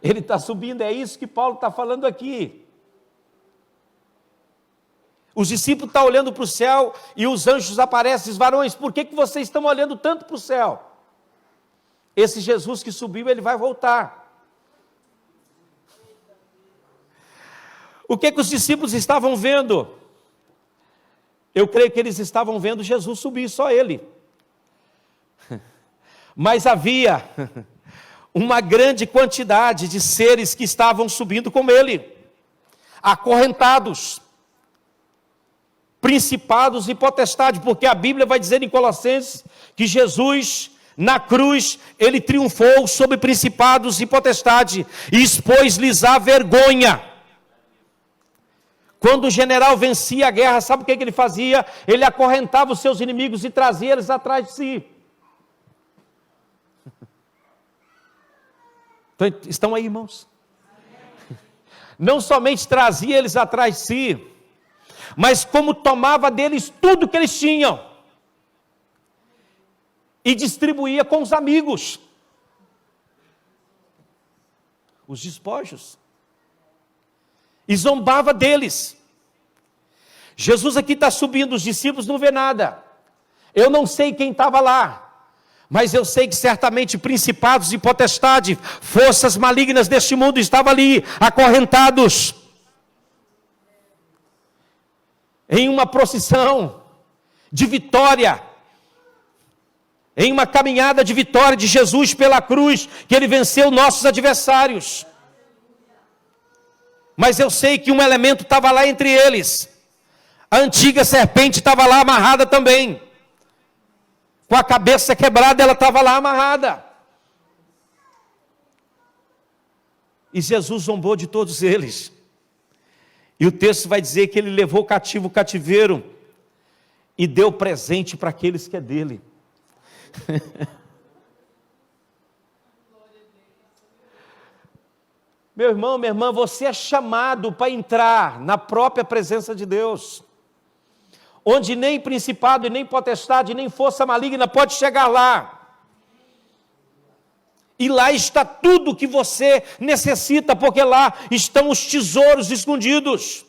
Ele está subindo, é isso que Paulo está falando aqui. Os discípulos estão olhando para o céu e os anjos aparecem, diz, varões, por que vocês estão olhando tanto para o céu? Esse Jesus que subiu, ele vai voltar. O que os discípulos estavam vendo? Eu creio que eles estavam vendo Jesus subir, só ele. Mas havia uma grande quantidade de seres que estavam subindo com ele, acorrentados, principados e potestades, porque a Bíblia vai dizer em Colossenses que Jesus na cruz, ele triunfou sobre principados e potestades, e expôs-lhes a vergonha. Quando o general vencia a guerra, sabe o que ele fazia? Ele acorrentava os seus inimigos e trazia eles atrás de si. Então, estão aí, irmãos? Não somente trazia eles atrás de si, mas como tomava deles tudo que eles tinham e distribuía com os amigos os despojos e zombava deles. Jesus aqui está subindo, os discípulos não vê nada. Eu não sei quem estava lá, mas eu sei que certamente principados e potestades, forças malignas deste mundo estavam ali, acorrentados, em uma procissão de vitória, em uma caminhada de vitória de Jesus pela cruz, que ele venceu nossos adversários. Mas eu sei que um elemento estava lá entre eles, a antiga serpente estava lá amarrada também, com a cabeça quebrada, ela estava lá amarrada. E Jesus zombou de todos eles. E o texto vai dizer que ele levou cativo o cativeiro e deu presente para aqueles que é dele. Meu irmão, minha irmã, você é chamado para entrar na própria presença de Deus, onde nem principado, e nem potestade, nem força maligna pode chegar lá. E lá está tudo que você necessita, porque lá estão os tesouros escondidos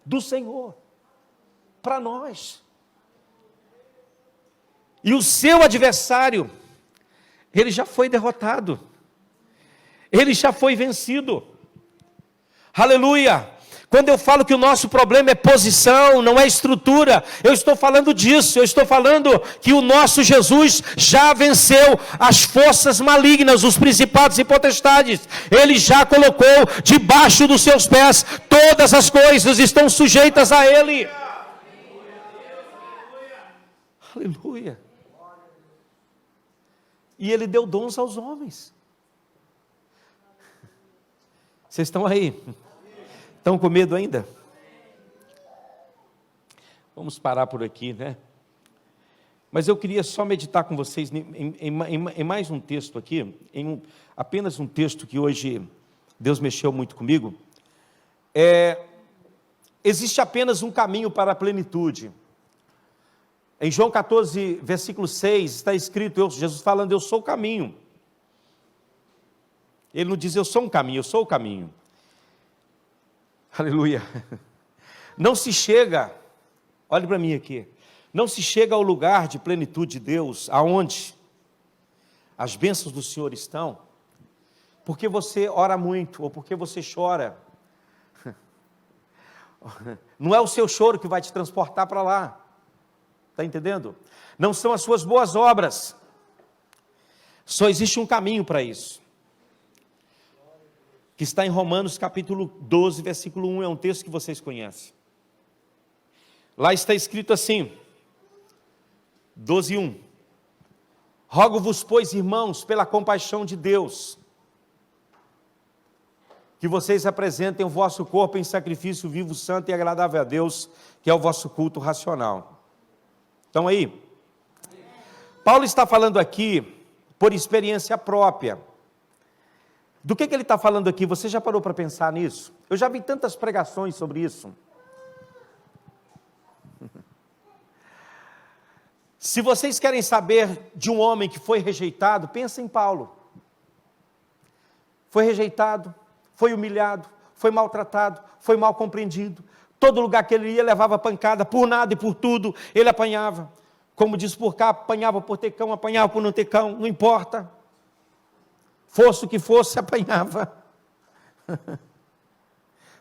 do Senhor, para nós. E o seu adversário, ele já foi derrotado, ele já foi vencido. Aleluia! Quando eu falo que o nosso problema é posição, não é estrutura, eu estou falando disso, eu estou falando que o nosso Jesus já venceu as forças malignas, os principados e potestades, ele já colocou debaixo dos seus pés, todas as coisas estão sujeitas a ele. Aleluia! E ele deu dons aos homens. Vocês estão aí? Estão com medo ainda? Vamos parar por aqui, né? Mas eu queria só meditar com vocês em mais um texto aqui, apenas um texto que hoje Deus mexeu muito comigo. Existe apenas um caminho para a plenitude. Em João 14, versículo 6, está escrito, Jesus falando, eu sou o caminho. Ele não diz, eu sou um caminho, eu sou o caminho. Aleluia. Não se chega, olhe para mim aqui, não se chega ao lugar de plenitude de Deus, aonde as bênçãos do Senhor estão, porque você ora muito, ou porque você chora. Não é o seu choro que vai te transportar para lá, está entendendo? Não são as suas boas obras, só existe um caminho para isso, que está em Romanos capítulo 12, versículo 1, é um texto que vocês conhecem. Lá está escrito assim, 12, 1. Rogo-vos, pois, irmãos, pela compaixão de Deus, que vocês apresentem o vosso corpo em sacrifício vivo, santo e agradável a Deus, que é o vosso culto racional. Então aí, Paulo está falando aqui, por experiência própria. Do que ele está falando aqui? Você já parou para pensar nisso? Eu já vi tantas pregações sobre isso. Se vocês querem saber de um homem que foi rejeitado, pensa em Paulo. Foi rejeitado, foi humilhado, foi maltratado, foi mal compreendido. Todo lugar que ele ia levava pancada, por nada e por tudo, ele apanhava. Como diz por cá, apanhava por ter cão, apanhava por não ter cão, não importa. Fosse o que fosse, apanhava.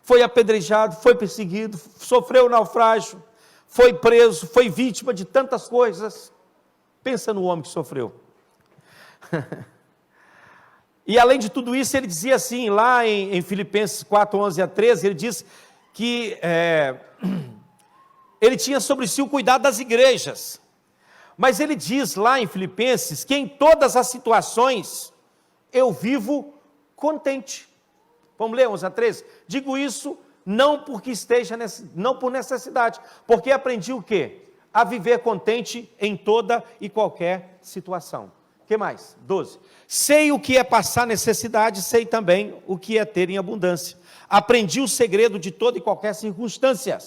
Foi apedrejado, foi perseguido, sofreu naufrágio, foi preso, foi vítima de tantas coisas. Pensa no homem que sofreu. E além de tudo isso, ele dizia assim, lá em Filipenses 4, 11 a 13, ele diz que ele tinha sobre si o cuidado das igrejas. Mas ele diz lá em Filipenses que em todas as situações eu vivo contente. Vamos ler 11-13? Digo isso não porque não por necessidade, porque aprendi o quê? A viver contente em toda e qualquer situação. O que mais? 12. Sei o que é passar necessidade, sei também o que é ter em abundância. Aprendi o segredo de toda e qualquer circunstância,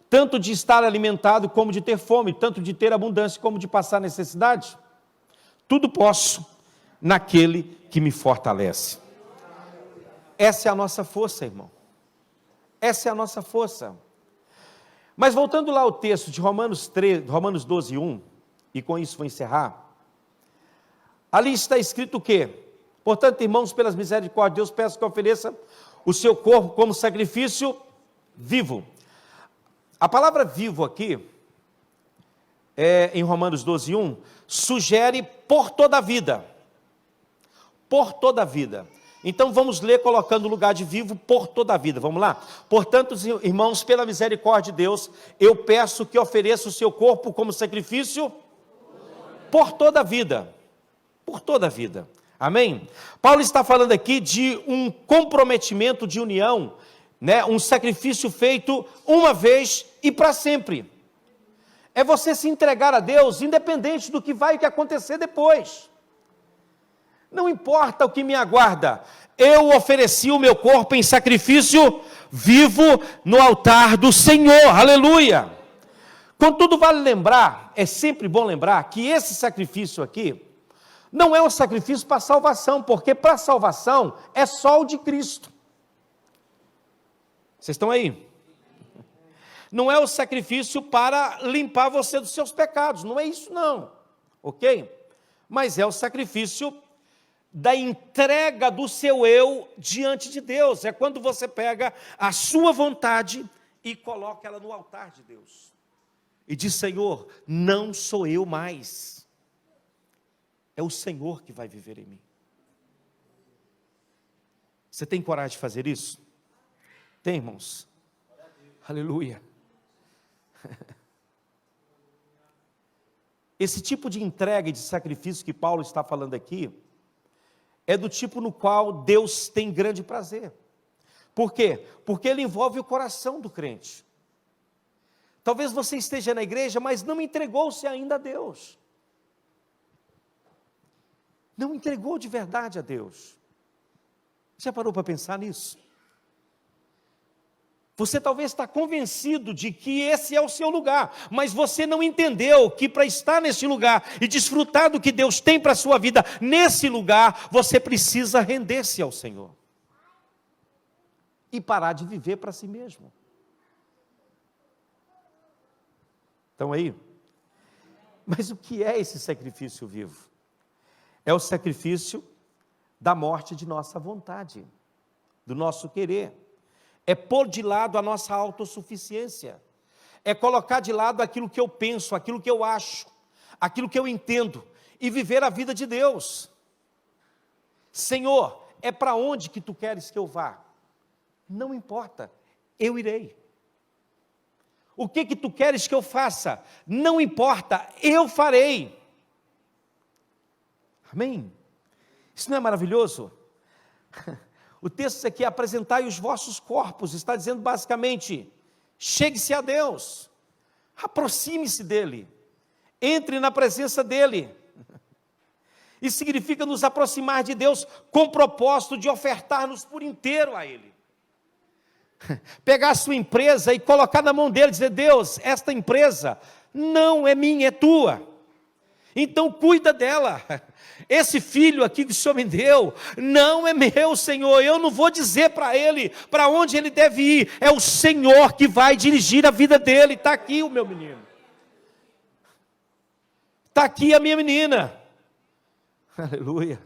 tanto de estar alimentado como de ter fome, tanto de ter abundância como de passar necessidade. Tudo posso naquele que me fortalece. Essa é a nossa força, irmão. Essa é a nossa força. Mas voltando lá ao texto de Romanos 12:1, e com isso vou encerrar. Ali está escrito o quê? Portanto, irmãos, pelas misericórdias de Deus, peço que ofereça o seu corpo como sacrifício vivo. A palavra vivo aqui, em Romanos 12:1, sugere por toda a vida. Por toda a vida. Então vamos ler colocando o lugar de vivo por toda a vida. Vamos lá? Portanto, irmãos, pela misericórdia de Deus, eu peço que ofereça o seu corpo como sacrifício por toda a vida. Por toda a vida. Amém? Paulo está falando aqui de um comprometimento de união, né? Um sacrifício feito uma vez e para sempre. É você se entregar a Deus, independente do que vai acontecer depois. Não importa o que me aguarda, eu ofereci o meu corpo em sacrifício vivo no altar do Senhor, aleluia. Contudo, vale lembrar, é sempre bom lembrar, que esse sacrifício aqui, não é um sacrifício para salvação, porque para salvação é só o de Cristo. Vocês estão aí? Não é o sacrifício para limpar você dos seus pecados, não é isso não, ok? Mas é o sacrifício da entrega do seu eu diante de Deus. É quando você pega a sua vontade e coloca ela no altar de Deus. E diz: Senhor, não sou eu mais. É o Senhor que vai viver em mim. Você tem coragem de fazer isso? Tem, irmãos? Aleluia. Esse tipo de entrega e de sacrifício que Paulo está falando aqui, é do tipo no qual Deus tem grande prazer. Por quê? Porque ele envolve o coração do crente. Talvez você esteja na igreja, mas não entregou-se ainda a Deus. Não entregou de verdade a Deus. Já parou para pensar nisso? Você talvez está convencido de que esse é o seu lugar, mas você não entendeu que para estar nesse lugar e desfrutar do que Deus tem para a sua vida, nesse lugar, você precisa render-se ao Senhor. E parar de viver para si mesmo. Estão aí? Mas o que é esse sacrifício vivo? É o sacrifício da morte de nossa vontade, do nosso querer. É pôr de lado a nossa autossuficiência. É colocar de lado aquilo que eu penso, aquilo que eu acho, aquilo que eu entendo, e viver a vida de Deus. Senhor, é para onde que tu queres que eu vá? Não importa, eu irei. O que tu queres que eu faça? Não importa, eu farei. Amém? Isso não é maravilhoso? O texto aqui, apresentai os vossos corpos, está dizendo basicamente, chegue-se a Deus, aproxime-se dEle, entre na presença dEle. Isso significa nos aproximar de Deus com o propósito de ofertar-nos por inteiro a Ele. Pegar a sua empresa e colocar na mão dEle, dizer: Deus, esta empresa não é minha, é tua. Então cuida dela. Esse filho aqui que o Senhor me deu, não é meu, Senhor. Eu não vou dizer para ele para onde ele deve ir. É o Senhor que vai dirigir a vida dele. Está aqui o meu menino. Está aqui a minha menina. Aleluia.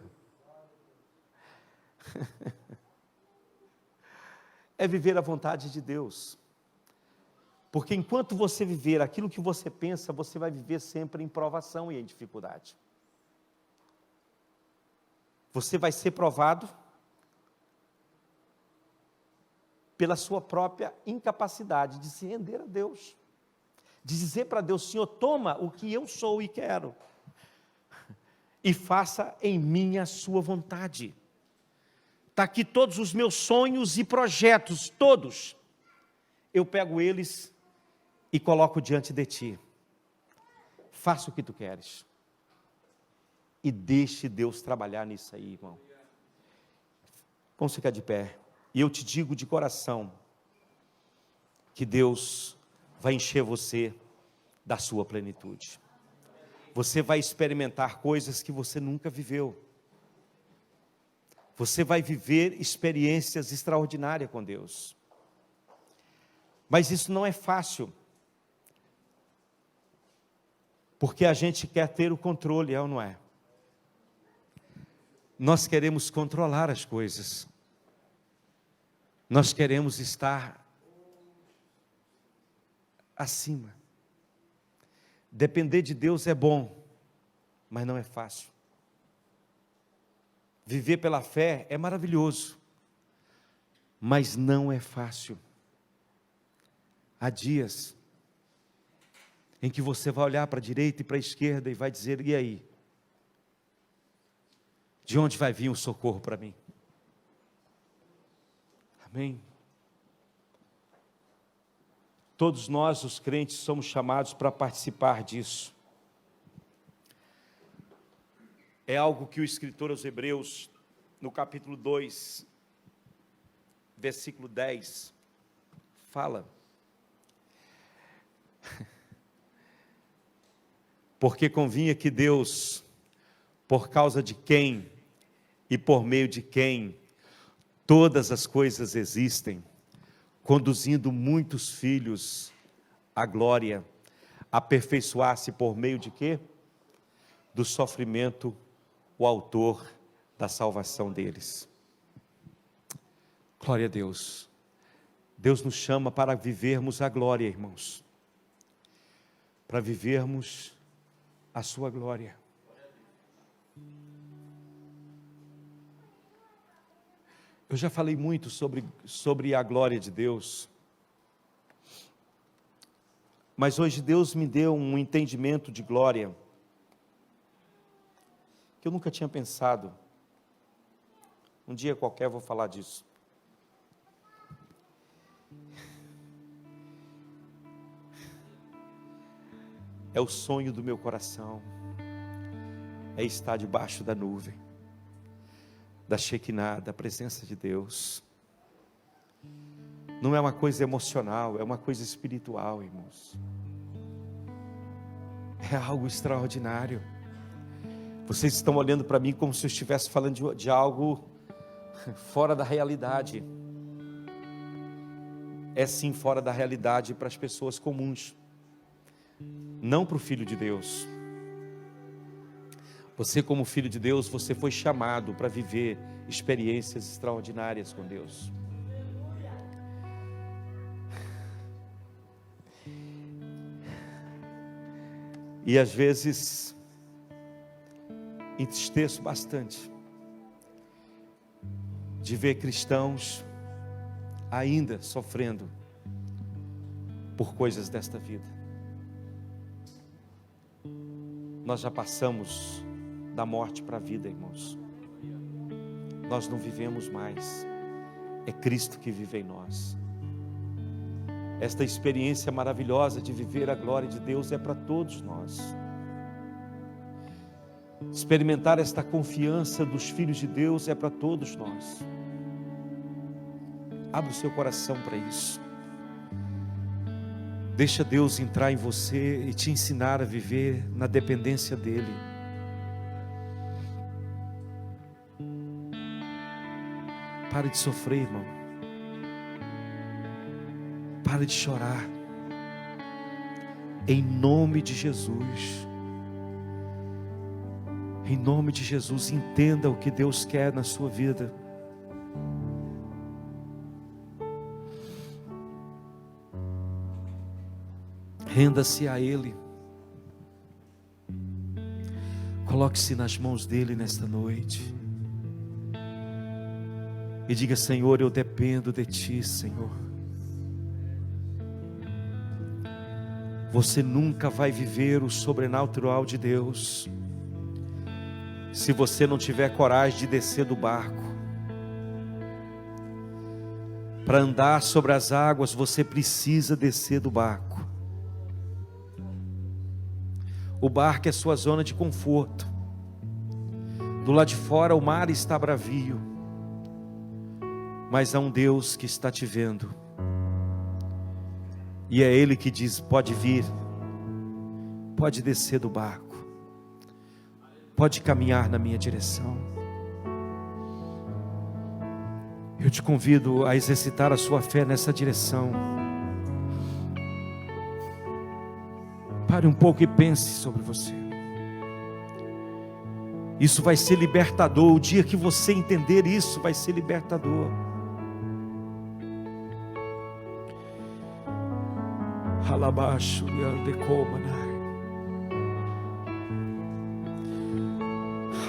É viver a vontade de Deus. Porque enquanto você viver aquilo que você pensa, você vai viver sempre em provação e em dificuldade. Você vai ser provado pela sua própria incapacidade de se render a Deus, de dizer para Deus: Senhor, toma o que eu sou e quero, e faça em mim a sua vontade. Está aqui todos os meus sonhos e projetos, todos, eu pego eles e coloco diante de ti. Faça o que tu queres. E deixe Deus trabalhar nisso aí, irmão. Vamos ficar de pé. E eu te digo de coração, que Deus vai encher você da sua plenitude. Você vai experimentar coisas que você nunca viveu. Você vai viver experiências extraordinárias com Deus. Mas isso não é fácil. Porque a gente quer ter o controle, é ou não é? Nós queremos controlar as coisas. Nós queremos estar acima. Depender de Deus é bom, mas não é fácil. Viver pela fé é maravilhoso, mas não é fácil. Há dias em que você vai olhar para a direita e para a esquerda e vai dizer: e aí? De onde vai vir o socorro para mim? Amém? Todos nós, os crentes, somos chamados para participar disso. É algo que o escritor aos Hebreus, no capítulo 2, versículo 10, fala. Porque convinha que Deus, por causa de quem e por meio de quem todas as coisas existem, conduzindo muitos filhos à glória, aperfeiçoar-se por meio de quê? Do sofrimento, o autor da salvação deles. Glória a Deus. Deus nos chama para vivermos a glória, irmãos. Para vivermos a sua glória. Eu já falei muito sobre a glória de Deus, mas hoje Deus me deu um entendimento de glória, que eu nunca tinha pensado. Um dia qualquer eu vou falar disso. É o sonho do meu coração, é estar debaixo da nuvem, da Shekinah, da presença de Deus. Não é uma coisa emocional, é uma coisa espiritual, irmãos. É algo extraordinário. Vocês estão olhando para mim como se eu estivesse falando de algo fora da realidade. É sim fora da realidade para as pessoas comuns, não para o Filho de Deus. Você, como filho de Deus, você foi chamado para viver experiências extraordinárias com Deus. E às vezes entristeço bastante de ver cristãos ainda sofrendo por coisas desta vida. Nós já passamos da morte para a vida, irmãos. Nós não vivemos mais, é Cristo que vive em nós. Esta experiência maravilhosa de viver a glória de Deus é para todos nós. Experimentar esta confiança dos filhos de Deus é para todos nós. Abra o seu coração para isso. Deixa Deus entrar em você e te ensinar a viver na dependência dEle. Pare de sofrer, irmão. Pare de chorar. Em nome de Jesus. Em nome de Jesus, entenda o que Deus quer na sua vida. Renda-se a Ele. Coloque-se nas mãos dEle nesta noite. E diga: Senhor, eu dependo de Ti, Senhor. Você nunca vai viver o sobrenatural de Deus se você não tiver coragem de descer do barco. Para andar sobre as águas, você precisa descer do barco. O barco é sua zona de conforto. Do lado de fora o mar está bravio, mas há um Deus que está te vendo. E é Ele que diz: pode vir, pode descer do barco, pode caminhar na minha direção. Eu te convido a exercitar a sua fé nessa direção. Pare um pouco e pense sobre você. Isso vai ser libertador. O dia que você entender isso, vai ser libertador. Alabaixo e andecomanai.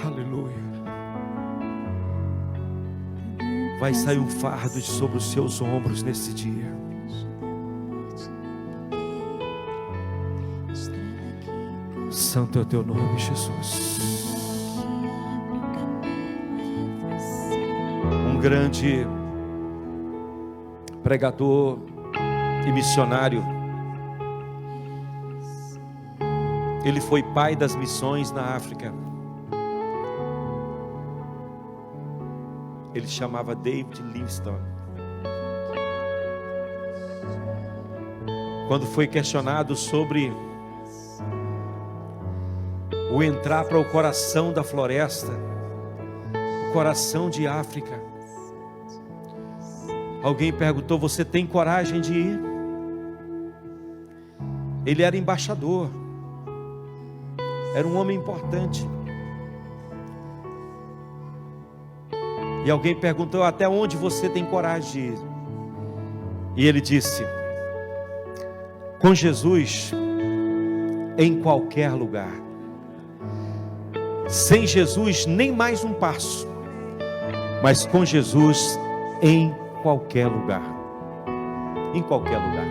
Aleluia. Vai sair um fardo sobre os seus ombros nesse dia. Santo é o teu nome, Jesus. Um grande pregador e missionário, ele foi pai das missões na África. Ele chamava David Livingstone. Quando foi questionado sobre o entrar para o coração da floresta, o coração de África, alguém perguntou: você tem coragem de ir? Ele era embaixador, era um homem importante. E alguém perguntou: até onde você tem coragem de ir? E ele disse: com Jesus, em qualquer lugar. Sem Jesus, nem mais um passo. Mas com Jesus, em qualquer lugar. Em qualquer lugar.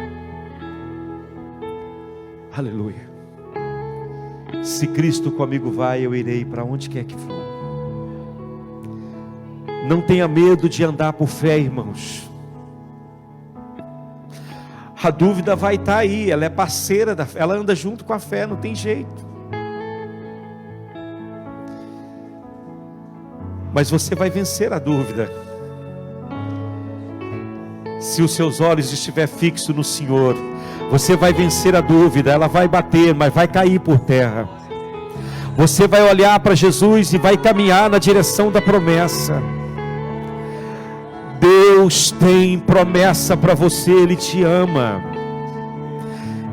Aleluia. Se Cristo comigo vai, eu irei para onde quer que for. Não tenha medo de andar por fé, irmãos. A dúvida vai estar aí. Ela é parceira da fé, ela anda junto com a fé, não tem jeito. Mas você vai vencer a dúvida se os seus olhos estiverem fixos no Senhor. Você vai vencer a dúvida. Ela vai bater, mas vai cair por terra. Você vai olhar para Jesus e vai caminhar na direção da promessa. Deus tem promessa para você. Ele te ama.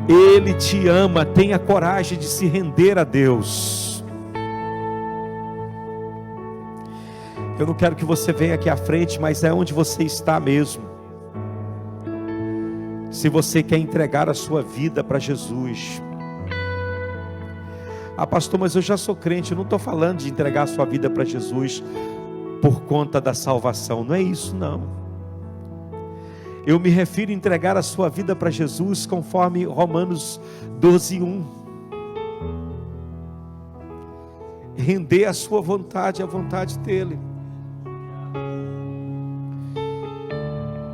Ele te ama. Tenha coragem de se render a Deus. Eu não quero que você venha aqui à frente, mas é onde você está mesmo. Se você quer entregar a sua vida para Jesus. Ah, pastor, mas eu já sou crente. Eu não estou falando de entregar a sua vida para Jesus por conta da salvação. Não é isso, não. Eu me refiro a entregar a sua vida para Jesus conforme Romanos 12:1. Render a sua vontade à vontade dEle.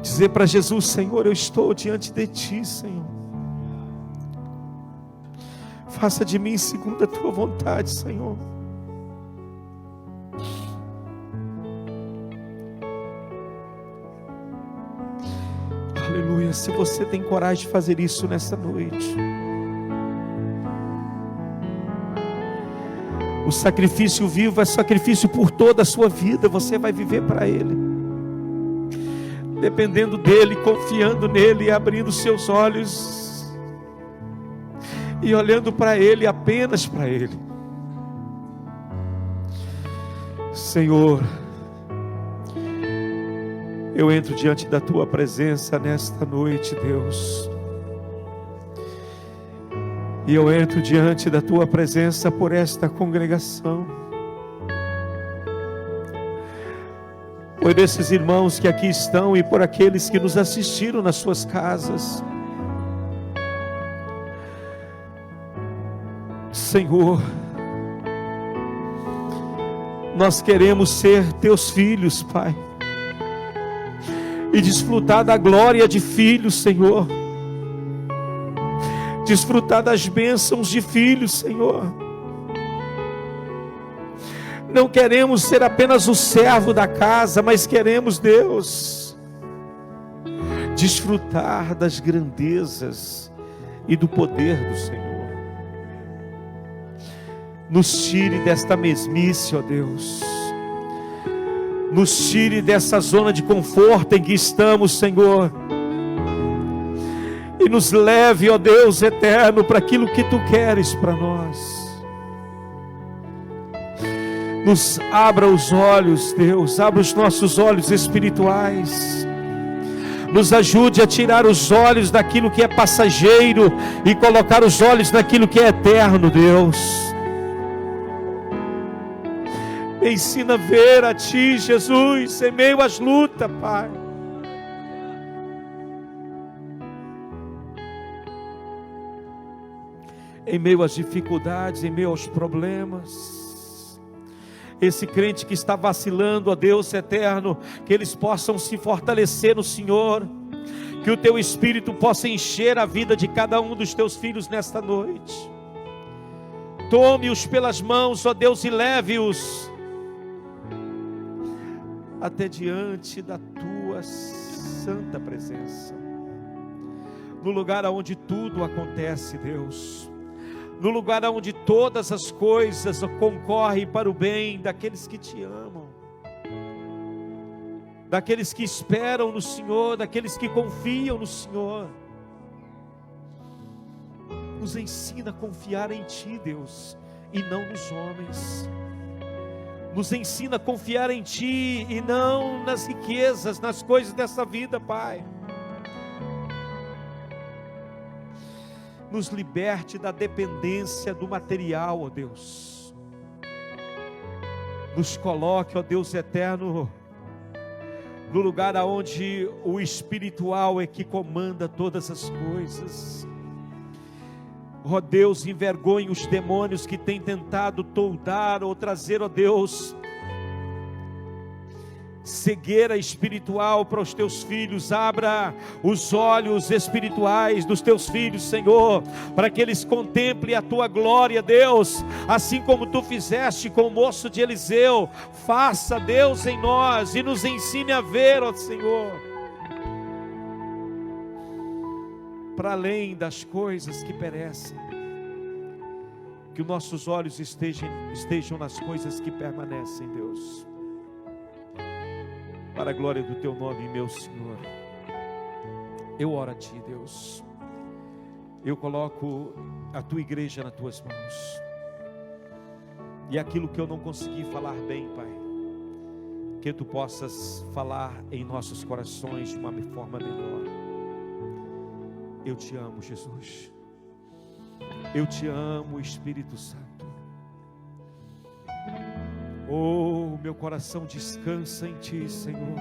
Dizer para Jesus: Senhor, eu estou diante de Ti, Senhor. Faça de mim segundo a Tua vontade, Senhor. Aleluia. Se você tem coragem de fazer isso nessa noite, o sacrifício vivo é sacrifício por toda a sua vida. Você vai viver para Ele, dependendo dEle, confiando nele e abrindo seus olhos e olhando para Ele, apenas para Ele. Senhor, eu entro diante da Tua presença nesta noite, Deus, e eu entro diante da Tua presença por esta congregação, por esses irmãos que aqui estão e por aqueles que nos assistiram nas suas casas. Senhor, nós queremos ser teus filhos, Pai, e desfrutar da glória de filhos, Senhor, desfrutar das bênçãos de filhos, Senhor. Não queremos ser apenas o servo da casa, mas queremos, Deus, desfrutar das grandezas e do poder do Senhor. Nos tire desta mesmice, ó Deus. Nos tire dessa zona de conforto em que estamos, Senhor. E nos leve, ó Deus eterno, para aquilo que Tu queres para nós. Nos abra os olhos, Deus, abra os nossos olhos espirituais. Nos ajude a tirar os olhos daquilo que é passageiro e colocar os olhos naquilo que é eterno, Deus. Me ensina a ver a Ti, Jesus, em meio às lutas, Pai. Em meio às dificuldades, em meio aos problemas. Esse crente que está vacilando, ó Deus eterno, que eles possam se fortalecer no Senhor. Que o Teu Espírito possa encher a vida de cada um dos Teus filhos nesta noite. Tome-os pelas mãos, ó Deus, e leve-os até diante da Tua santa presença, no lugar onde tudo acontece, Deus, no lugar onde todas as coisas concorrem para o bem daqueles que Te amam, daqueles que esperam no Senhor, daqueles que confiam no Senhor. Nos ensina a confiar em Ti, Deus, e não nos homens. Nos ensina a confiar em Ti e não nas riquezas, nas coisas dessa vida, Pai. Nos liberte da dependência do material, ó Deus. Nos coloque, ó Deus eterno, no lugar onde o espiritual é que comanda todas as coisas. Ó Deus, envergonhe os demônios que têm tentado toldar ou trazer, ó Deus, cegueira espiritual para os Teus filhos. Abra os olhos espirituais dos Teus filhos, Senhor, para que eles contemplem a Tua glória, Deus, assim como Tu fizeste com o moço de Eliseu. Faça, Deus, em nós e nos ensine a ver, ó Senhor, para além das coisas que perecem, que os nossos olhos estejam nas coisas que permanecem, Deus, para a glória do Teu nome, meu Senhor. Eu oro a Ti, Deus, eu coloco a Tua igreja nas Tuas mãos, e aquilo que eu não consegui falar bem, Pai, que Tu possas falar em nossos corações de uma forma melhor. Eu Te amo, Jesus. Eu Te amo, Espírito Santo. Oh, meu coração descansa em Ti, Senhor.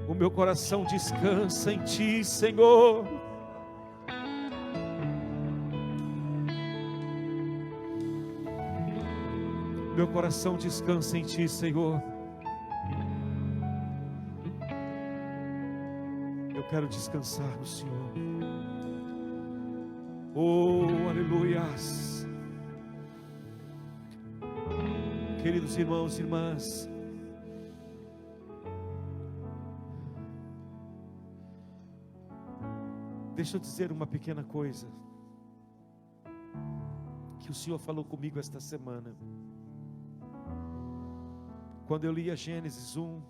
O meu coração descansa em Ti, Senhor. Meu coração descansa em Ti, Senhor. Quero descansar no Senhor. Oh, aleluias. Queridos irmãos e irmãs, deixa eu dizer uma pequena coisa que o Senhor falou comigo esta semana. Quando eu lia Gênesis 1,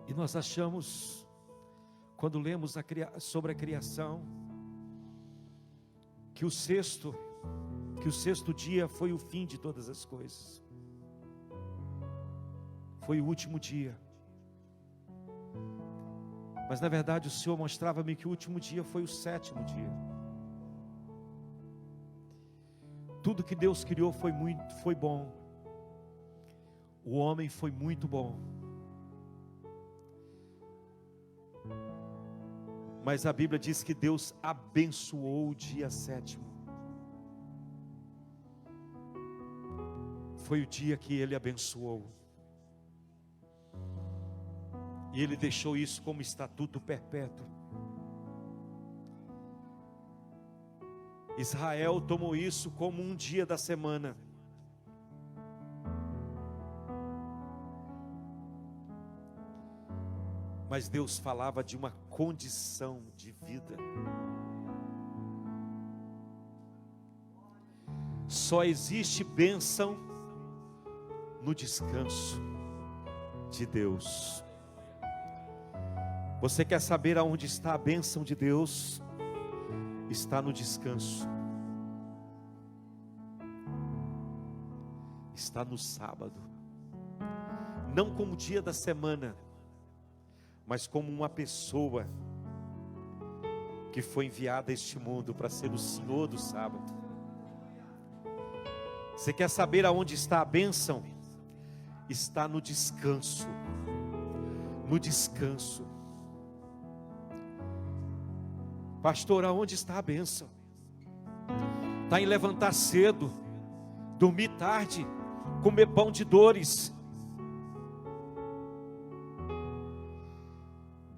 e nós achamos, quando lemos sobre a criação, que o sexto dia foi o fim de todas as coisas. Foi o último dia. Mas na verdade o Senhor mostrava-me que o último dia foi o sétimo dia. Tudo que Deus criou foi bom. O homem foi muito bom. Mas a Bíblia diz que Deus abençoou o dia 7º. Foi o dia que Ele abençoou. E Ele deixou isso como estatuto perpétuo. Israel tomou isso como um dia da semana. Mas Deus falava de uma condição de vida. Só existe bênção no descanso de Deus. Você quer saber aonde está a bênção de Deus? Está no descanso. Está no sábado. Não como dia da semana, mas como uma pessoa que foi enviada a este mundo para ser o Senhor do sábado. Você quer saber aonde está a bênção? Está no descanso. No descanso. Pastor, aonde está a bênção? Está em levantar cedo, dormir tarde, comer pão de dores.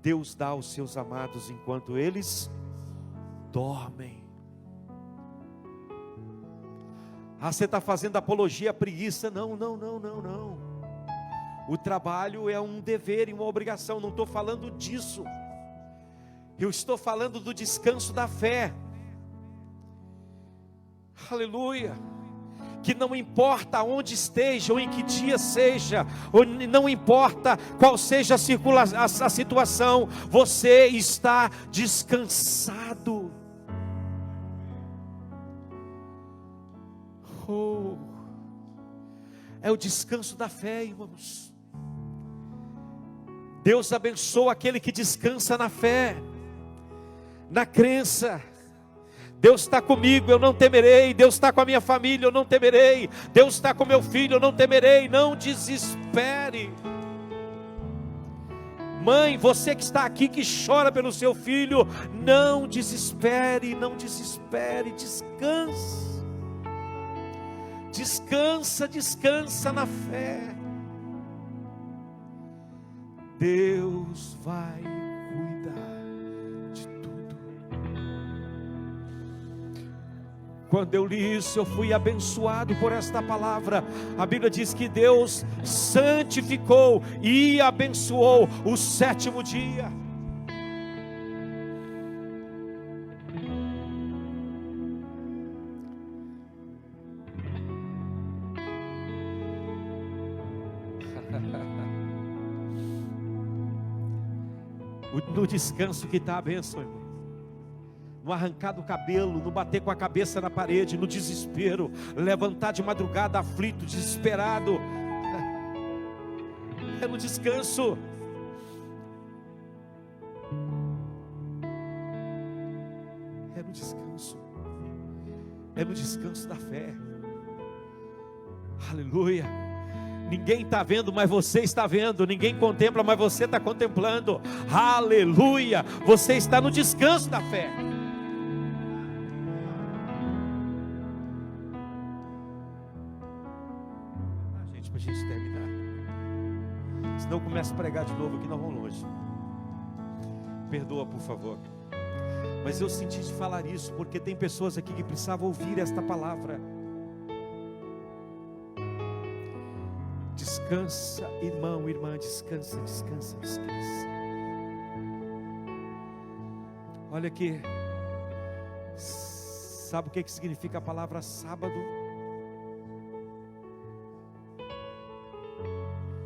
Deus dá aos seus amados enquanto eles dormem. Ah, você está fazendo apologia à preguiça? Não. O trabalho é um dever e uma obrigação. Não estou falando disso. Eu estou falando do descanso da fé. Aleluia. Que não importa onde esteja, ou em que dia seja, ou não importa qual seja a situação, você está descansado. Oh, é o descanso da fé, irmãos. Deus abençoa aquele que descansa na fé, na crença. Deus está comigo, eu não temerei. Deus está com a minha família, eu não temerei. Deus está com meu filho, eu não temerei. Não desespere. Mãe, você que está aqui, que chora pelo seu filho, não desespere, não desespere. Descansa na fé. Deus vai cuidar de tudo. Quando eu li isso, eu fui abençoado por esta palavra. A Bíblia diz que Deus santificou e abençoou o 7º dia. No descanso que está a bênção, irmão. No arrancar do cabelo, no bater com a cabeça na parede, no desespero, levantar de madrugada aflito, desesperado. É no descanso. É no descanso. É no descanso da fé. Aleluia. Ninguém está vendo, mas você está vendo. Ninguém contempla, mas você está contemplando. Aleluia. Você está no descanso da fé. Gente, para a gente terminar, senão eu começo a pregar de novo aqui, nós vamos longe. Perdoa, por favor. Mas eu senti de falar isso, porque tem pessoas aqui que precisavam ouvir esta palavra. Descansa, irmão, irmã, descansa. Olha aqui. Sabe o que significa a palavra sábado?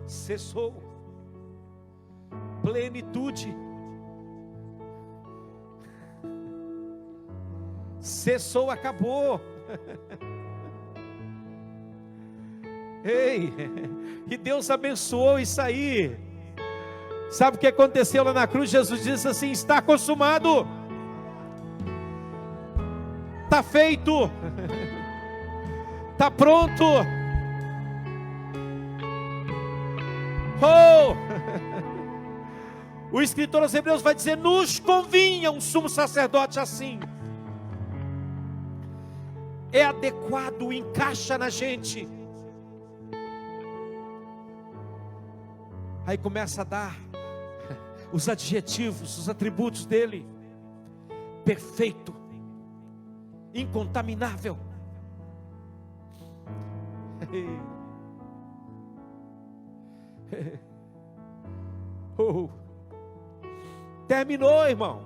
Cessou. Plenitude. Cessou, acabou. Ei, e Deus abençoou isso aí. Sabe o que aconteceu lá na cruz? Jesus disse assim: está consumado, está feito, está pronto. O escritor aos Hebreus vai dizer: nos convinha um sumo sacerdote assim. É adequado, encaixa na gente. Aí começa a dar os adjetivos, os atributos dele: perfeito, incontaminável. Terminou, irmão.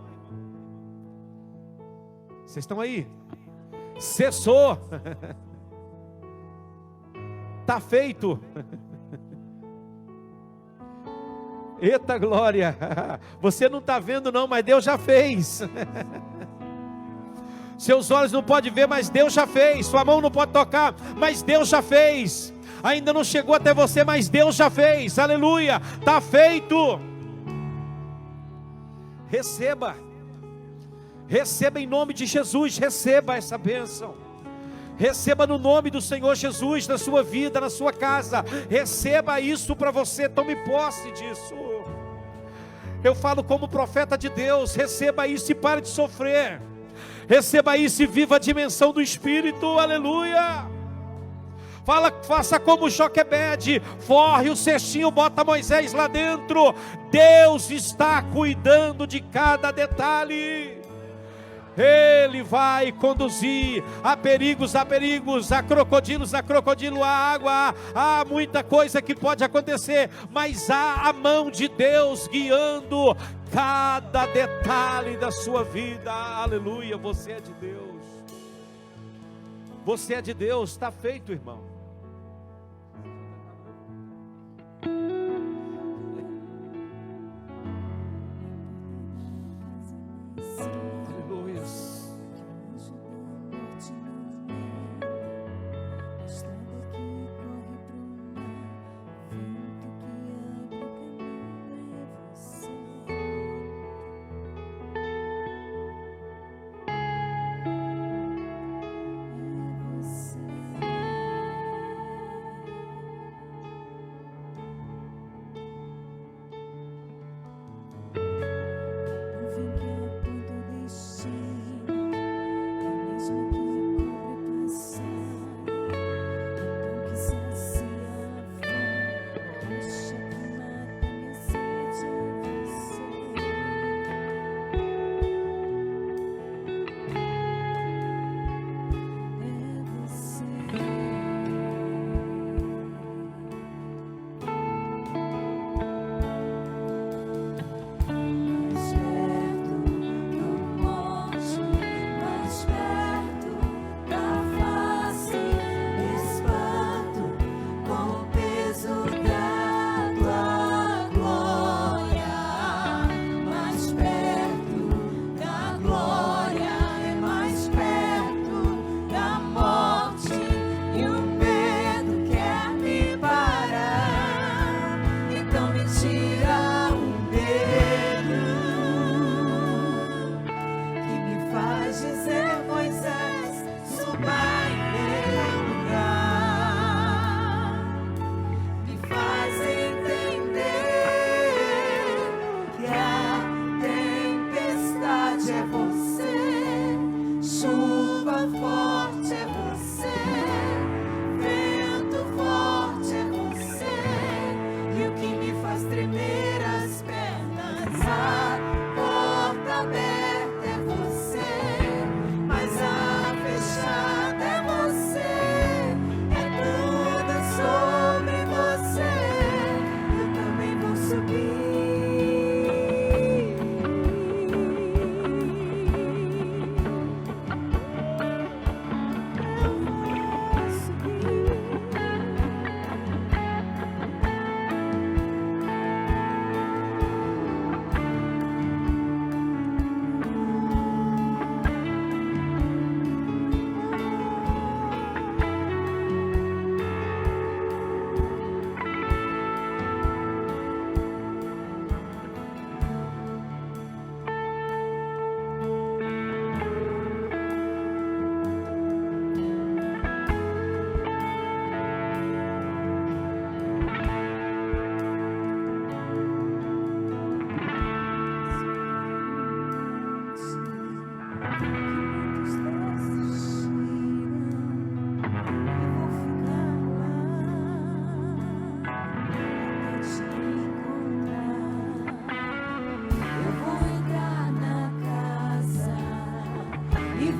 Vocês estão aí? Cessou. Está feito. Eita glória. Você não está vendo não, mas Deus já fez. Seus olhos não podem ver, mas Deus já fez. Sua mão não pode tocar, mas Deus já fez. Ainda não chegou até você, mas Deus já fez. Aleluia, está feito. Receba. Receba em nome de Jesus. Receba essa bênção. Receba no nome do Senhor Jesus, na sua vida, na sua casa. Receba isso para você, tome posse disso. Eu falo como profeta de Deus: receba isso e pare de sofrer. Receba isso e viva a dimensão do Espírito, aleluia. Faça como Joquebede, forre o cestinho, bota Moisés lá dentro. Deus está cuidando de cada detalhe. Ele vai conduzir a perigos, a crocodilos, a água. Há muita coisa que pode acontecer, mas há a mão de Deus guiando cada detalhe da sua vida. Aleluia, você é de Deus. Você é de Deus, está feito, irmão.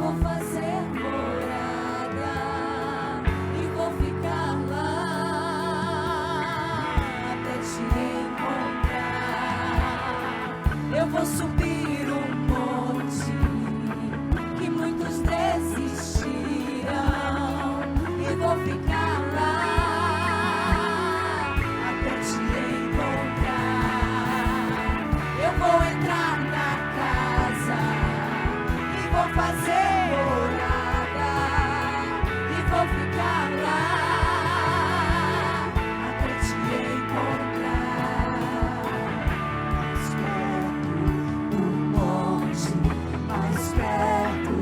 vou fazer morada e vou ficar lá até te encontrar. Eu vou subir um monte que muitos desistirão e vou ficar lá até te encontrar. Eu vou entrar na casa e vou fazer morada e vou ficar lá até te encontrar. Mais perto do monte, mais perto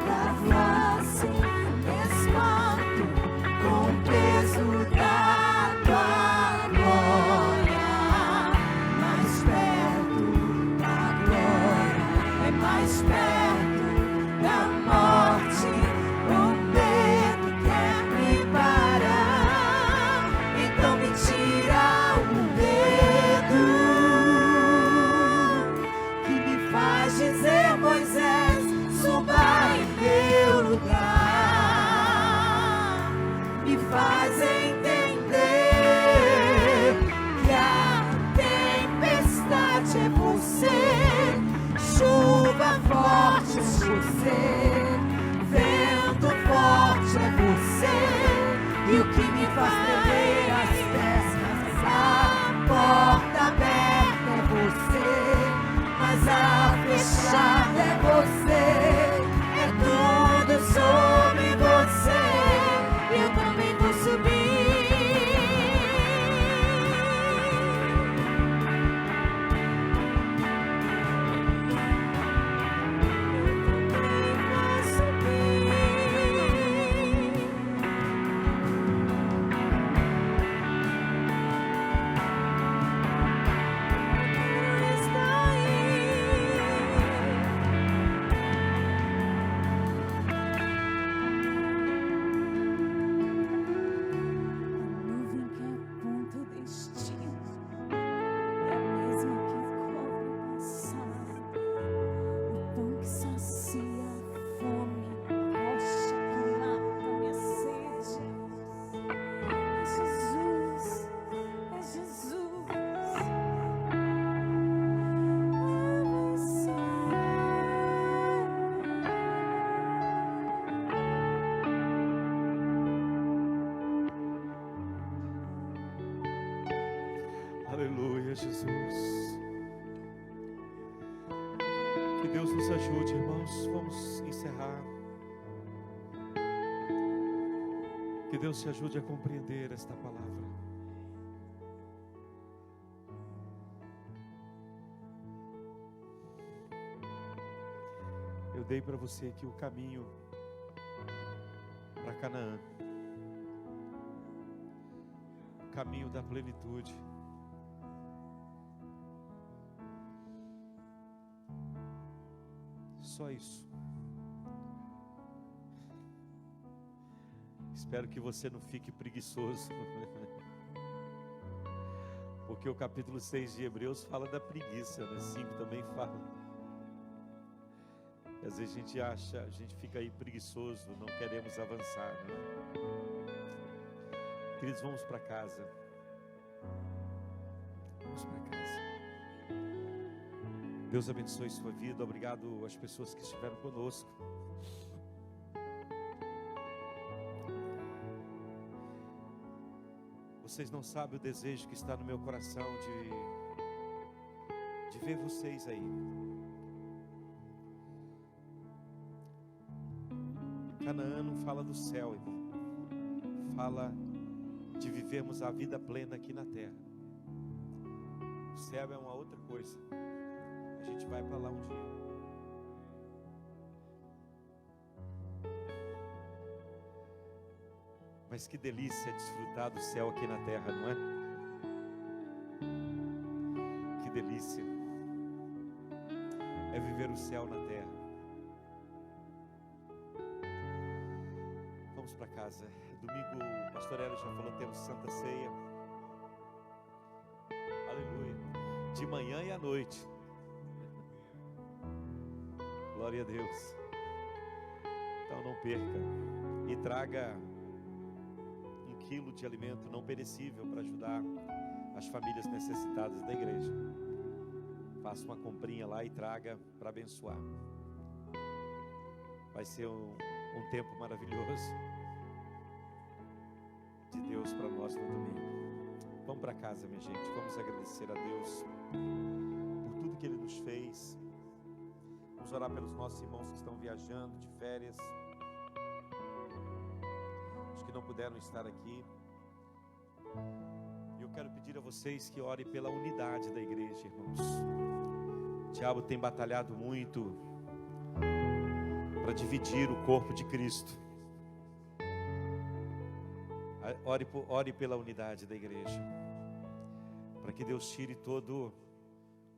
da face, espanto com o peso da tua glória. Mais perto da glória, é mais perto da morte. O medo quer me parar, então me tira o medo que me faz dizer: Moisés, suba em meu lugar. Me faz entender que a tempestade é você, chuva forte é você, vento forte é você, e o que me faz tremer as pernas, a porta aberta é você, mas a fechada é você, é tudo sobre você, e eu também vou subir. Aleluia, Jesus. Que Deus nos ajude, irmãos. Vamos encerrar. Que Deus te ajude a compreender esta palavra. Eu dei para você aqui o caminho para Canaã, o caminho da plenitude. Só isso. Espero que você não fique preguiçoso, porque o capítulo 6 de Hebreus fala da preguiça, né? 5 também fala. E às vezes a gente acha, a gente fica aí preguiçoso, não queremos avançar, né? Queridos, vamos para casa. Vamos para casa. Deus abençoe sua vida. Obrigado às pessoas que estiveram conosco. Vocês não sabem o desejo que está no meu coração de ver vocês aí. Canaã não fala do céu, irmão. Fala de vivermos a vida plena aqui na terra. O céu é uma outra coisa. A gente vai para lá um dia. Mas que delícia desfrutar do céu aqui na terra, não é? Que delícia é viver o céu na terra. Vamos para casa. Domingo, o pastor Hélio já falou, temos Santa Ceia. Aleluia. De manhã e à noite. Glória a Deus. Então não perca e traga 1 quilo de alimento não perecível para ajudar as famílias necessitadas da igreja. Faça uma comprinha lá e traga para abençoar. Vai ser um tempo maravilhoso de Deus para nós no domingo. Vamos para casa, minha gente. Vamos agradecer a Deus por tudo que Ele nos fez. Vamos orar pelos nossos irmãos que estão viajando de férias, os que não puderam estar aqui. E eu quero pedir a vocês que orem pela unidade da igreja, irmãos. O diabo tem batalhado muito para dividir o corpo de Cristo. Ore pela unidade da igreja, para que Deus tire todo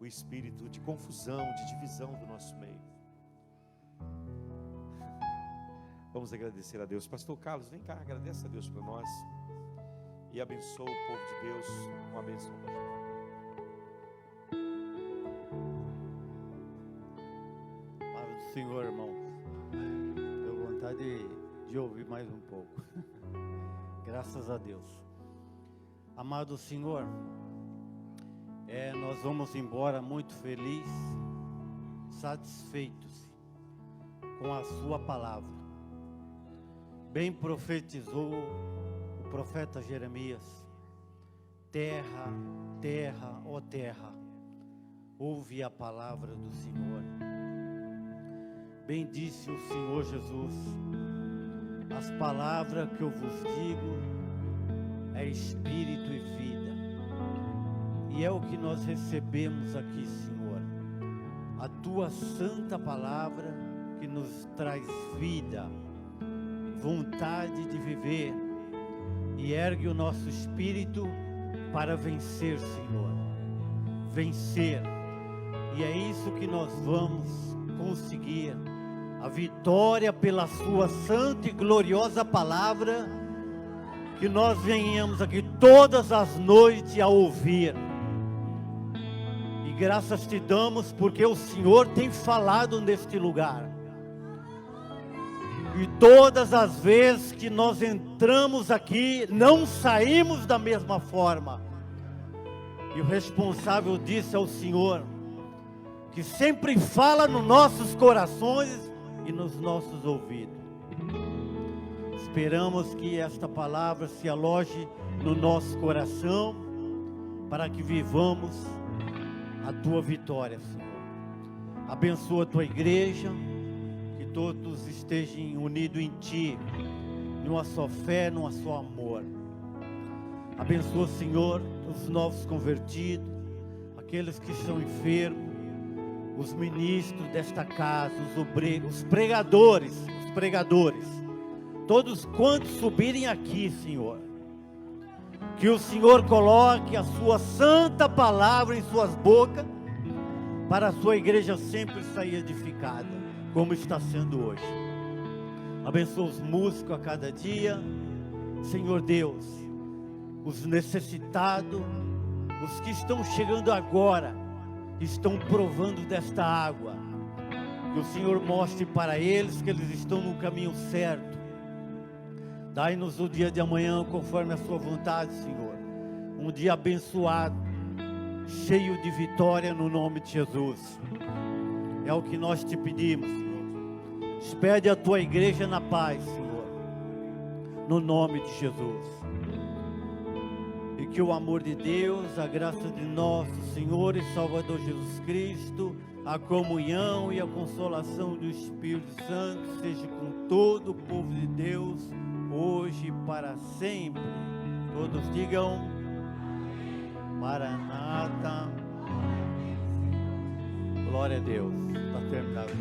o espírito de confusão, de divisão do nosso meio. Vamos agradecer a Deus. Pastor Carlos, vem cá, agradece a Deus para nós e abençoa o povo de Deus com a bênção da gente. Paz do Senhor, irmãos. Tenho vontade de ouvir mais um pouco. Graças a Deus. Amado Senhor, nós vamos embora muito felizes, satisfeitos com a sua palavra. Bem profetizou o profeta Jeremias: terra, terra, ó terra, ouve a palavra do Senhor. Bem disse o Senhor Jesus: as palavras que eu vos digo é espírito e vida. E é o que nós recebemos aqui, Senhor. A tua santa palavra que nos traz vida, vontade de viver e ergue o nosso espírito para vencer, Senhor. Vencer. E é isso que nós vamos conseguir. A vitória pela sua santa e gloriosa palavra, que nós venhamos aqui todas as noites a ouvir. E graças te damos porque o Senhor tem falado neste lugar. E todas as vezes que nós entramos aqui, não saímos da mesma forma. E o responsável disso é o Senhor, que sempre fala nos nossos corações e nos nossos ouvidos. Esperamos que esta palavra se aloje no nosso coração, para que vivamos a tua vitória, Senhor. Abençoa a tua igreja, que todos estejam unidos em ti, numa só fé, numa só amor. Abençoa, Senhor, os novos convertidos, aqueles que estão enfermos, os ministros desta casa, os obreiros, os pregadores, todos quantos subirem aqui, Senhor, que o Senhor coloque a sua santa palavra em suas bocas, para a sua igreja sempre sair edificada, como está sendo hoje. Abençoa os músicos a cada dia, Senhor Deus, os necessitados, os que estão chegando agora, estão provando desta água, que o Senhor mostre para eles que eles estão no caminho certo. Dai-nos o dia de amanhã conforme a sua vontade, Senhor, um dia abençoado, cheio de vitória no nome de Jesus. É o que nós te pedimos, Senhor. Despede a tua igreja na paz, Senhor, no nome de Jesus. E que o amor de Deus, a graça de nosso Senhor e Salvador Jesus Cristo, a comunhão e a consolação do Espírito Santo seja com todo o povo de Deus, hoje e para sempre. Todos digam: Maranata. Glória a Deus. Está terminado.